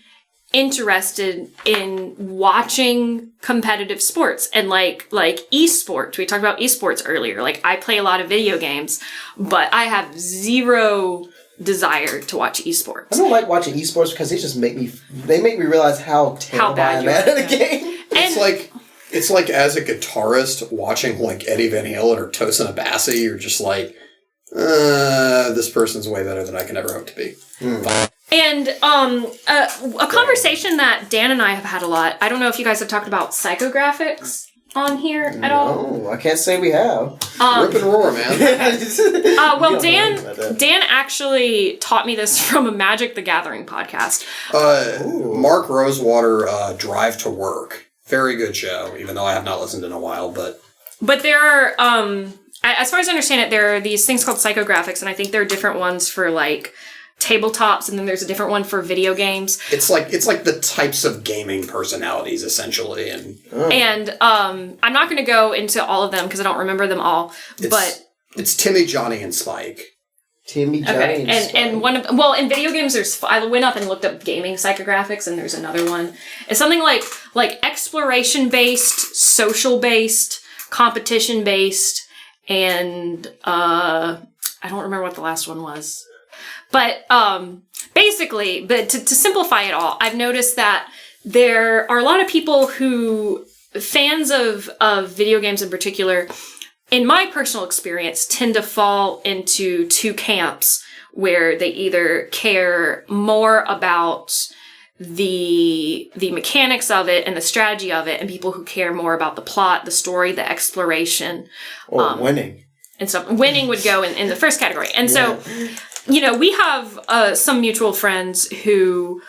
interested in watching competitive sports and like esports. We talked about esports earlier. Like I play a lot of video games, but I have zero desire to watch esports. I don't like watching esports because they make me realize how terrible I am at a game. It's like as a guitarist watching like Eddie Van Halen or Tosin Abasi, you're just like, this person's way better than I can ever hope to be. And a conversation that Dan and I have had a lot. I don't know if you guys have talked about psychographics on here at all. No, I can't say we have. Rip and roar, man. Well, Dan actually taught me this from a Magic the Gathering podcast. Mark Rosewater, Drive to Work. Very good show, even though I have not listened in a while, but there are, as far as I understand it, there are these things called psychographics, and I think there are different ones for, like, tabletops, and then there's a different one for video games. It's like the types of gaming personalities, essentially, and I'm not going to go into all of them, because I don't remember them all, but... It's Timmy, Johnny, and Spike. Timmy, Johnny, and Spike. And one of... Well, in video games, I went up and looked up gaming psychographics, and there's another one. It's something like exploration-based, social-based, competition-based, and I don't remember what the last one was. But basically, to simplify it all, I've noticed that there are a lot of people fans of video games in particular, in my personal experience, tend to fall into two camps where they either care more about the mechanics of it and the strategy of it, and people who care more about the plot, the story, the exploration. Or winning. And stuff. Winning would go in the first category. And so, we have some mutual friends who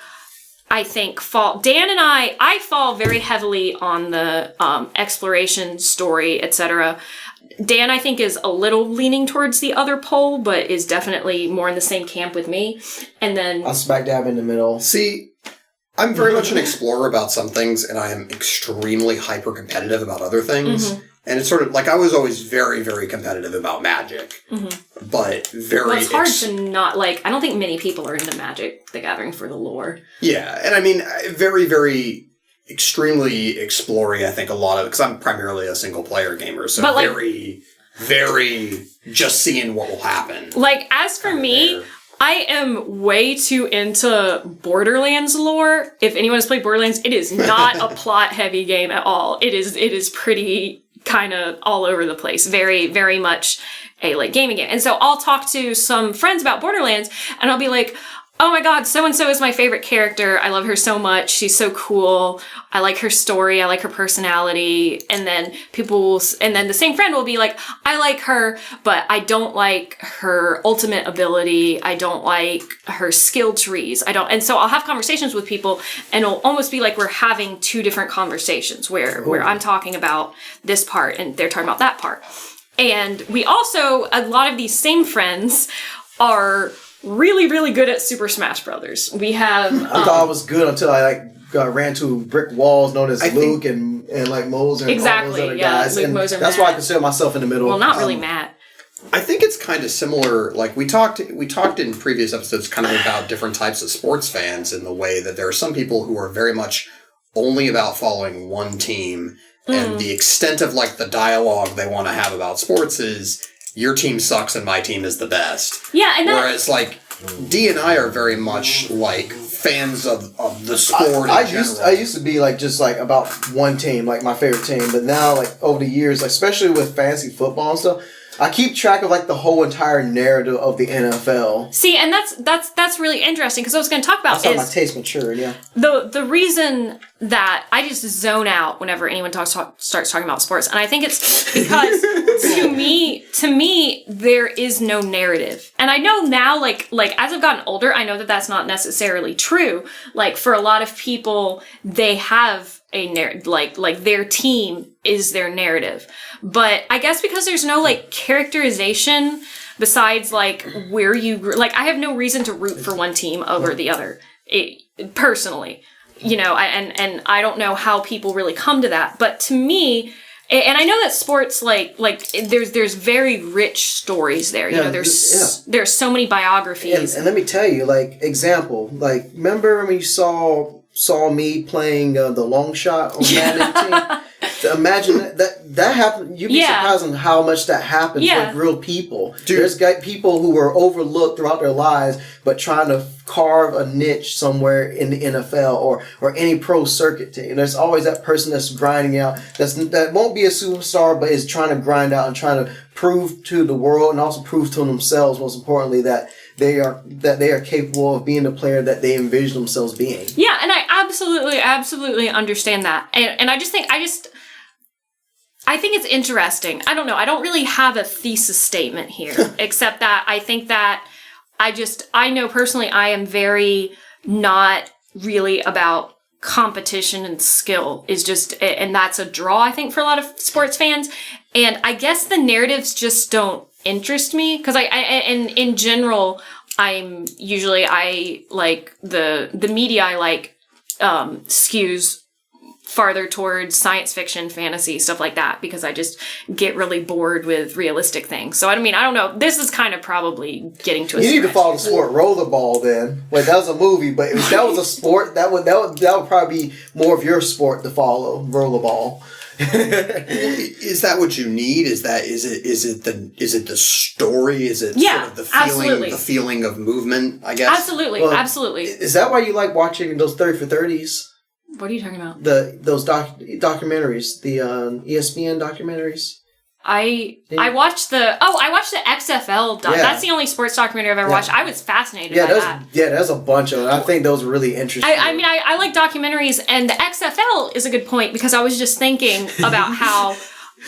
I think Dan and I fall very heavily on the exploration, story, etc. Dan, I think, is a little leaning towards the other pole, but is definitely more in the same camp with me. And then... I'll smack dab in the middle. See, I'm very much an explorer about some things, and I am extremely hyper-competitive about other things. And it's sort of like I was always very, very competitive about Magic, but very. Well, it's hard to not like. I don't think many people are into Magic the Gathering for the lore. Yeah, and I mean, very, very extremely explory. I think a lot of because I'm primarily a single player gamer, so like, very, very just seeing what will happen. Like as for me. I am way too into Borderlands lore. If anyone has played Borderlands, it is not a plot-heavy game at all. It is pretty kind of all over the place. Very, very much a like gaming game. And so I'll talk to some friends about Borderlands, and I'll be like, oh my god, so-and-so is my favorite character. I love her so much. She's so cool. I like her story. I like her personality. And then the same friend will be like, I like her, but I don't like her ultimate ability. I don't like her skill trees. And so I'll have conversations with people, and it'll almost be like we're having two different conversations where I'm talking about this part and they're talking about that part. And we also, a lot of these same friends are really, really good at Super Smash Brothers. We have. I thought I was good until I ran to brick walls known as Luke and like Moser and all those other guys. Luke, and Moser, that's Matt. why I consider myself in the middle. Well, not really Matt. I think it's kind of similar. Like we talked in previous episodes, kind of about different types of sports fans in the way that there are some people who are very much only about following one team, and the extent of like the dialogue they want to have about sports is your team sucks and my team is the best. Yeah, and whereas like D and I are very much like fans of the sport. I used to be like just like about one team, like my favorite team, but now like over the years, like, especially with fantasy football and stuff, I keep track of like the whole entire narrative of the NFL. See, and that's really interesting because I was going to talk about that's how my taste matured. Yeah. The reason that I just zone out whenever anyone starts talking about sports, and I think it's because to me there is no narrative, and I know now like as I've gotten older, I know that that's not necessarily true. Like for a lot of people, they have a narrative, like their team is their narrative. But I guess because there's no like characterization besides like where you grew, like I have no reason to root for one team over the other personally, you know, and I don't know how people really come to that. But to me, and I know that sports like there's very rich stories there. You know, there's so many biographies. And let me tell you, like example, like remember when you saw me playing the long shot on Madden team? Imagine that happened. You'd be surprised on how much that happens with real people. Dude. There's people who were overlooked throughout their lives, but trying to carve a niche somewhere in the NFL or any pro circuit team. There's always that person that's grinding out. That won't be a superstar, but is trying to grind out and trying to prove to the world and also prove to themselves, most importantly, that they are capable of being the player that they envision themselves being. Yeah, and I absolutely understand that. And I think it's interesting. I don't know. I don't really have a thesis statement here, except that I think that I know personally I am very not really about competition and skill and that's a draw, I think, for a lot of sports fans. And I guess the narratives just don't interest me because and in general, I like the media I like skews farther towards science fiction, fantasy, stuff like that, because I just get really bored with realistic things. So I mean, I don't know. This is kind of probably getting to a You need to follow the sport rollerball then. Well, that was a movie, but if that was a sport, that would probably be more of your sport to follow, rollerball. Is that what you need? Is it the story? Is it sort of the feeling of movement, I guess? Absolutely. Is that why you like watching those 30 for 30s? What are you talking about? Those documentaries, the ESPN documentaries. I watched the XFL. That's the only sports documentary I've ever watched. I was fascinated by that. Yeah, there's a bunch of them. I think those are really interesting. I like documentaries, and the XFL is a good point because I was just thinking about how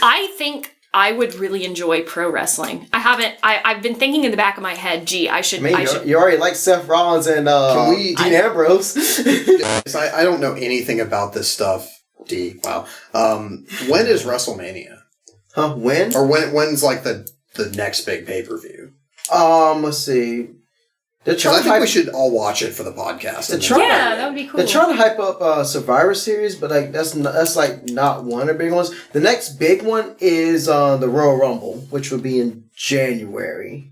I think I would really enjoy pro wrestling. I've been thinking in the back of my head, I should. You already like Seth Rollins and Dean Ambrose. I don't know anything about this stuff, D. Wow. When is WrestleMania? Huh? When? Or when's like the next big pay-per-view? Let's see. I think we should all watch it for the podcast. Yeah, that would be cool. They're trying to hype up Survivor Series, but like that's like not one of the big ones. The next big one is the Royal Rumble, which will be in January,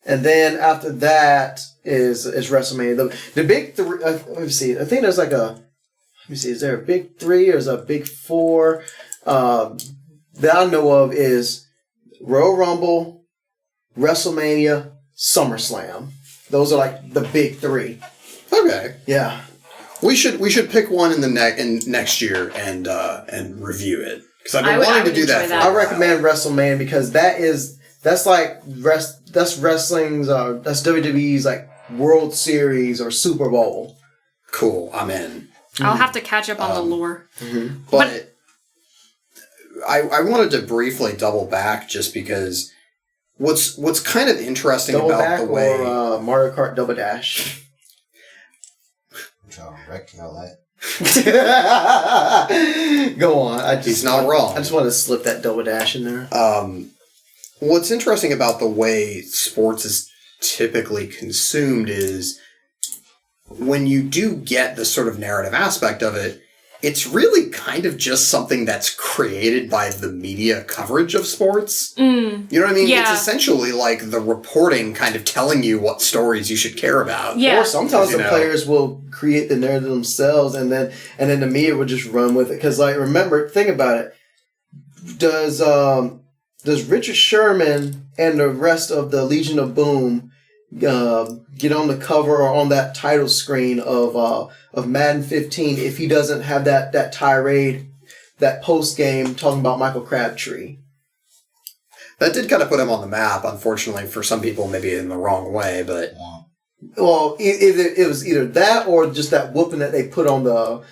and then after that is WrestleMania. The big three. Let me see. I think there's like a. Let me see. Is there a big three or is there a big four? That I know of is Royal Rumble, WrestleMania, SummerSlam. Those are like the big three. Okay. Yeah. We should pick one in next year and review it because I've been wanting to do that. I recommend WrestleMania because that's wrestling's that's WWE's like World Series or Super Bowl. Cool. I'm in. I'll have to catch up on the lore. Mm-hmm. But I wanted to briefly double back just because what's kind of interesting double about back the way or Mario Kart Double Dash. Go on. He's not wrong. I just want to slip that Double Dash in there. What's interesting about the way sports is typically consumed is when you do get the sort of narrative aspect of it, it's really kind of just something that's created by the media coverage of sports. You know what I mean? Yeah. It's essentially like the reporting kind of telling you what stories you should care about. Yeah. Or sometimes the players will create the narrative themselves and then the media will just run with it. Because like think about it. Does Richard Sherman and the rest of the Legion of Boom get on the cover or on that title screen of Madden 15 if he doesn't have that tirade, that post game talking about Michael Crabtree? That did kind of put him on the map, unfortunately, for some people, maybe in the wrong way, but... Well, it was either that or just that whooping that they put on the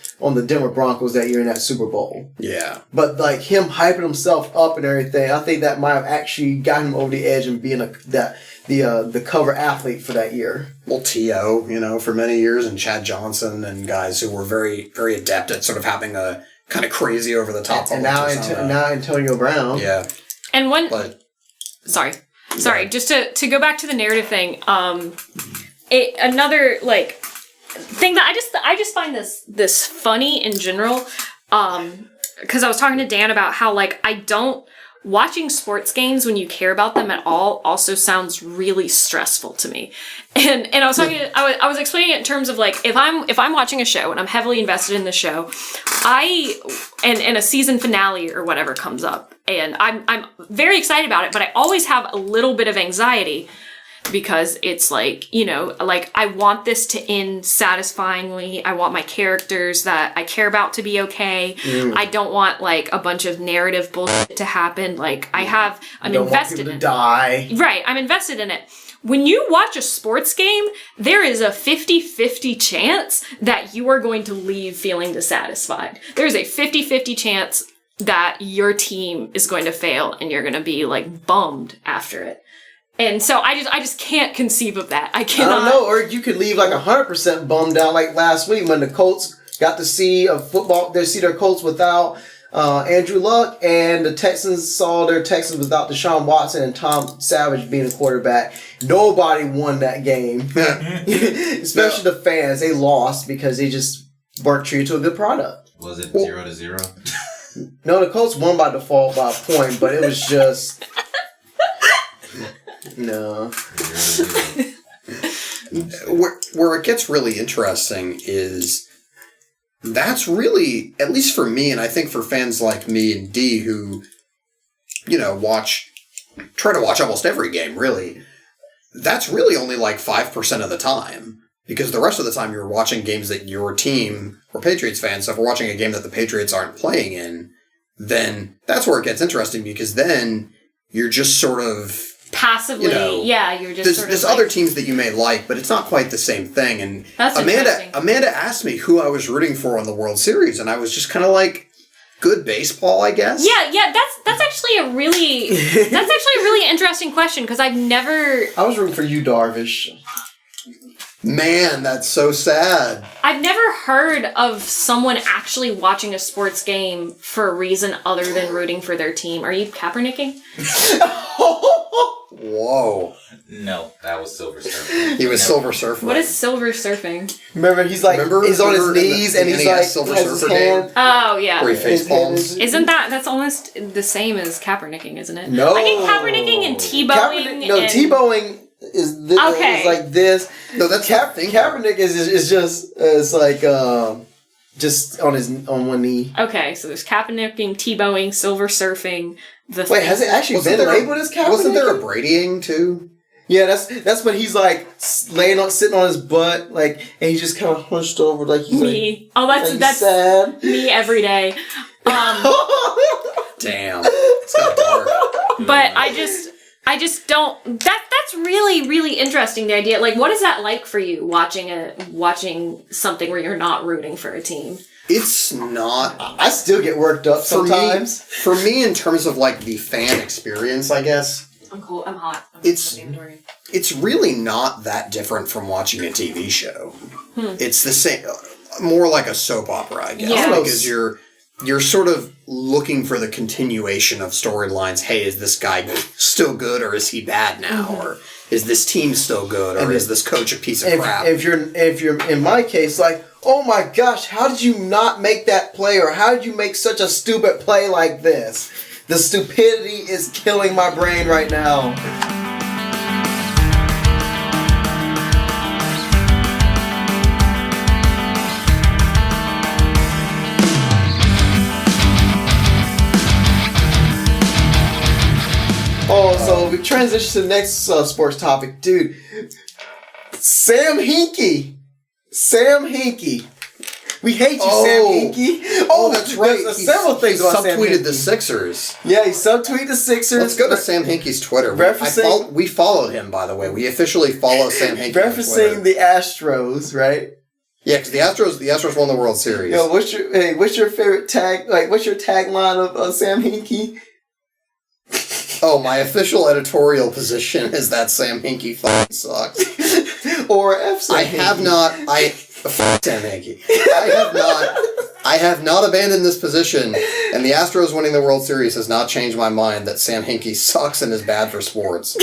Denver Broncos that year in that Super Bowl. Yeah. But like him hyping himself up and everything, I think that might have actually got him over the edge and being the cover athlete for that year. Well, T.O., for many years, and Chad Johnson and guys who were very, very adept at sort of having a kind of crazy over the top. And now Antonio Brown. Yeah. And sorry, just to go back to the narrative thing, another like thing that I just find this funny in general, because I was talking to Dan about how like watching sports games when you care about them at all also sounds really stressful to me. And I was talking I was explaining it in terms of like if I'm watching a show and I'm heavily invested in the show, and a season finale or whatever comes up and I'm very excited about it, but I always have a little bit of anxiety because it's like, like I want this to end satisfyingly. I want my characters that I care about to be okay. I don't want like a bunch of narrative bullshit to happen. Like I'm invested in it. Die. Right, I'm invested in it. When you watch a sports game, there is a 50-50 chance that you are going to leave feeling dissatisfied. There's a 50-50 chance that your team is going to fail and you're going to be like bummed after it. And so I just can't conceive of that. I cannot. I don't know, or you could leave like 100% bummed out like last week when the Colts got to see their Colts without Andrew Luck, and the Texans saw their Texans without Deshaun Watson and Tom Savage being the quarterback. Nobody won that game. Especially the fans. They lost because they just weren't treated to a good product. Was it 0-0? No, the Colts won by default by a point, but it was just... No. Where it gets really interesting is that's really, at least for me, and I think for fans like me and D who, try to watch almost every game, really, that's really only like 5% of the time. Because the rest of the time you're watching games that your team, or Patriots fans, so if we're watching a game that the Patriots aren't playing in, then that's where it gets interesting, because then you're just sort of... Passively, you're just there's other teams that you may like, but it's not quite the same thing. And that's Amanda asked me who I was rooting for in the World Series, and I was just kind of like, good baseball, I guess. Yeah, that's actually a really interesting question, because I was rooting for you, Darvish. Man, that's so sad. I've never heard of someone actually watching a sports game for a reason other than rooting for their team. Are you Kaepernicking? Whoa. No, that was Silver Surfer. He was Silver Surfer. What is Silver Surfing? Remember, he's like, he's on his knees and he's like, Silver has his Surfer hand. game? Oh, yeah. Where he face palms. Isn't that's almost the same as Kaepernicking, isn't it? No. I think Kaepernicking and Tebowing. Tebowing is this, Okay. is like this. No, that's Kaepernick is just it's like just on one knee. Okay, so there's Kaepernicking, Tebowing, Silver Surfing. Wait, has it actually been labeled as Kaepernick? Wasn't there a Bradying too? Yeah, that's when he's like sitting on his butt, like, and he's just kind of hunched over, like he's me. Like, That's sad. me every day. Damn, it's got dark. But I just don't. That's really, really interesting. The idea, like, what is that like for you watching something where you're not rooting for a team? It's not. I still get worked up sometimes. For me, in terms of like the fan experience, I guess. I'm cold. I'm hot. It's really not that different from watching a TV show. It's the same, more like a soap opera, I guess, because you're sort of looking for the continuation of storylines. Hey, is this guy still good, or is he bad now, or is this team still good, or is this coach a piece of crap? If you're in my case, like, oh my gosh, how did you not make that play, or how did you make such a stupid play like this? The stupidity is killing my brain right now. Oh, so we transition to the next sports topic. Dude, Sam Hinkie. We hate you, Sam Hinkie. Oh, that's right. There's several things about Sam subtweeted Hinkie. the Sixers. Yeah, he subtweeted the Sixers. Let's go to Sam Hinkie's Twitter. We followed him, by the way. We officially follow Sam Hinkie. Referencing the Astros, right? Yeah, because the Astros won the World Series. Yo, what's your favorite tag? Like, what's your tagline of Sam Hinkie? Oh, my official editorial position is that Sam Hinkie fucking sucks. Or F Sam Fuck Sam Hinkie. I have not abandoned this position, and the Astros winning the World Series has not changed my mind that Sam Hinkie sucks and is bad for sports,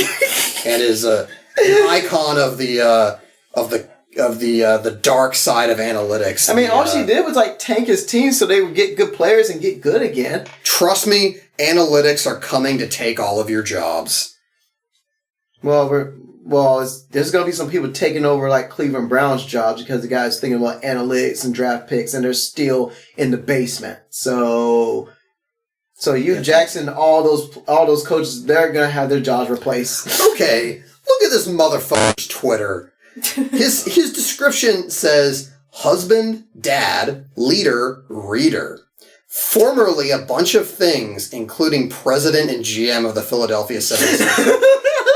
and is an icon of the dark side of analytics. I mean, all she did was like tank his team so they would get good players and get good again. Trust me, analytics are coming to take all of your jobs. There's going to be some people taking over like Cleveland Browns jobs because the guys thinking about analytics and draft picks, and they're still in the basement. So Jackson, all those coaches, they're going to have their jobs replaced. Okay, look at this motherfucker's Twitter. His description says husband, dad, leader, reader. Formerly a bunch of things, including president and GM of the Philadelphia 76ers.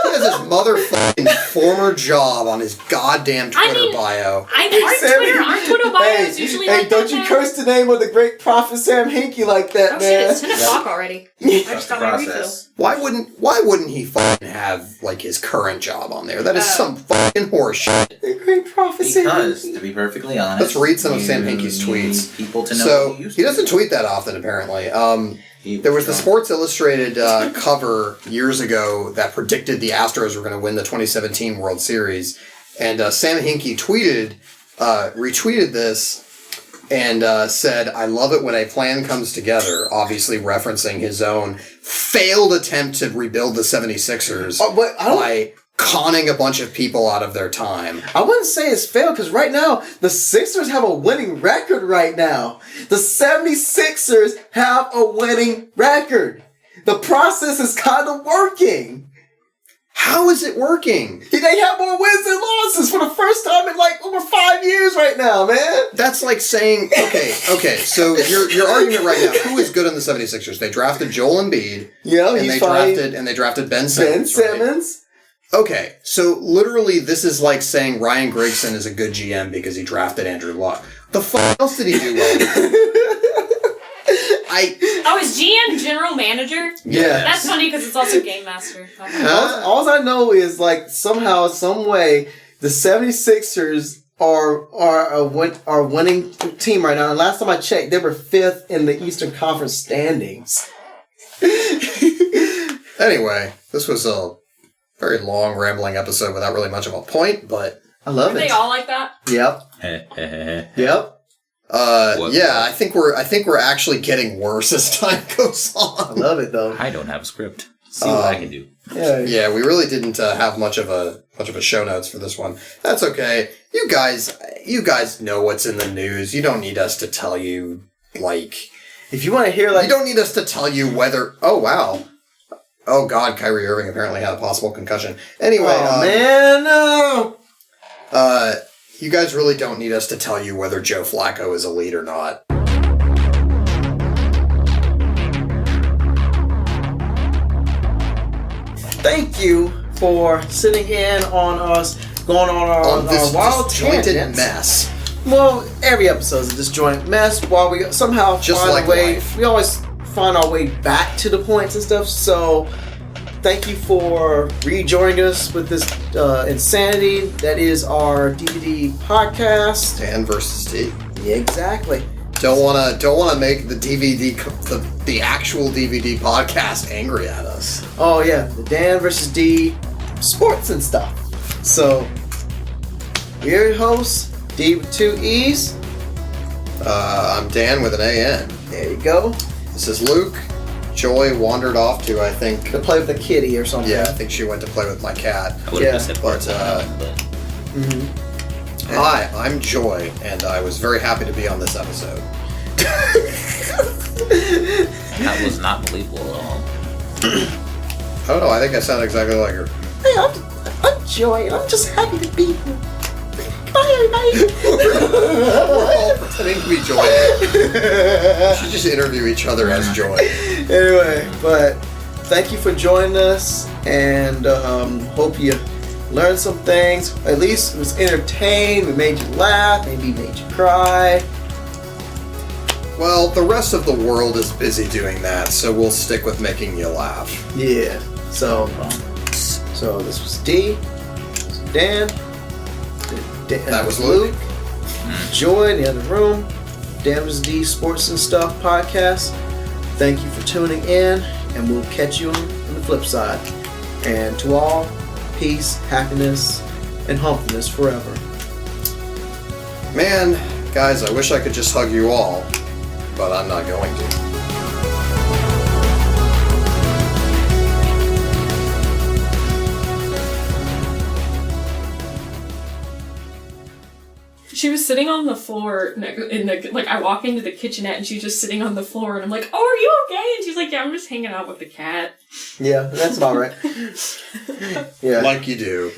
He has his motherfucking former job on his goddamn Twitter bio. Our Twitter bio is usually like that. Hey, don't you curse the name of the great prophet Sam Hinkie like that, man. Man. Shit, it's 10 o'clock already. I just got my refill. Why wouldn't he fucking have like his current job on there? That is some fucking horseshit. The great prophet Sam Because, Hinkie. to be perfectly honest, let's read some of Sam Hinkie's tweets. People to know so he doesn't tweet that often, apparently. There was the Sports Illustrated cover years ago that predicted the Astros were going to win the 2017 World Series, and Sam Hinkie retweeted this and said, "I love it when a plan comes together," obviously referencing his own failed attempt to rebuild the 76ers by conning a bunch of people out of their time. I wouldn't say it's failed because right now the Sixers have a winning record right now. The 76ers have a winning record. The process is kind of working. How is it working? They have more wins than losses for the first time in like over 5 years right now, man. That's like saying, okay, so your argument right now, who is good on the 76ers? They drafted Joel Embiid. Yeah, and they drafted Ben Simmons. Right? Okay, so literally this is like saying Ryan Grigson is a good GM because he drafted Andrew Luck. The fuck else did he do well? Is GM general manager? Yeah. That's funny because it's also game master. All I know is like somehow, some way, the 76ers are a winning team right now. And last time I checked, they were 5th in the Eastern Conference standings. Anyway, this was a very long, rambling episode without really much of a point, but... I love Are it. they all like that? Yep. Yep. I think we're actually getting worse as time goes I on. love it though. I don't have a script. See what I can do. Yeah, we really didn't have much of a show notes for this one. That's okay. You guys know what's in the news. You don't need us to tell you, like... If you want to hear, like... You don't need us to tell you whether... Oh, wow. Oh, God, Kyrie Irving apparently had a possible concussion. Anyway... Oh, man, no! You guys really don't need us to tell you whether Joe Flacco is elite or not. Thank you for sitting in on us, going on our This wild disjointed tangents. mess. Well, every episode is a disjointed mess. While we somehow Just find like a way, life. we always find our way back to the points and stuff. So, thank you for rejoining us with this insanity that is our DVD podcast. Dan versus D. Yeah, exactly. Don't wanna make the DVD the actual DVD podcast angry at us. Oh yeah, the Dan versus D sports and stuff. So, we're your hosts, D with 2 E's. I'm Dan with an A-N. There you go. This is Luke. Joy wandered off to, I think... To play with a kitty or something. Yeah, I think she went to play with my cat. I would have missed it but, Hi, I'm Joy, and I was very happy to be on this episode. That was not believable at all. I don't know, I think I sound exactly like her. Hey, I'm Joy, and I'm just happy to be here. Bye, everybody. We're all pretending to be Joy. We should just interview each other as Joy. Anyway, but thank you for joining us, and hope you learned some things. At least it was entertained. We made you laugh. Maybe made you cry. Well, the rest of the world is busy doing that, so we'll stick with making you laugh. Yeah. So this was D. This was Dan. That was Luke. Joy in the other room. Dan was D Sports and Stuff podcast. Thank you for tuning in, and we'll catch you on the flip side. And to all, peace, happiness, and humpiness forever. Man, guys, I wish I could just hug you all, but I'm not going to. She was sitting on the floor I walk into the kitchenette and she's just sitting on the floor and I'm like, "Oh, are you okay?" And she's like, "Yeah, I'm just hanging out with the cat." Yeah, that's about right. Yeah. Like you do.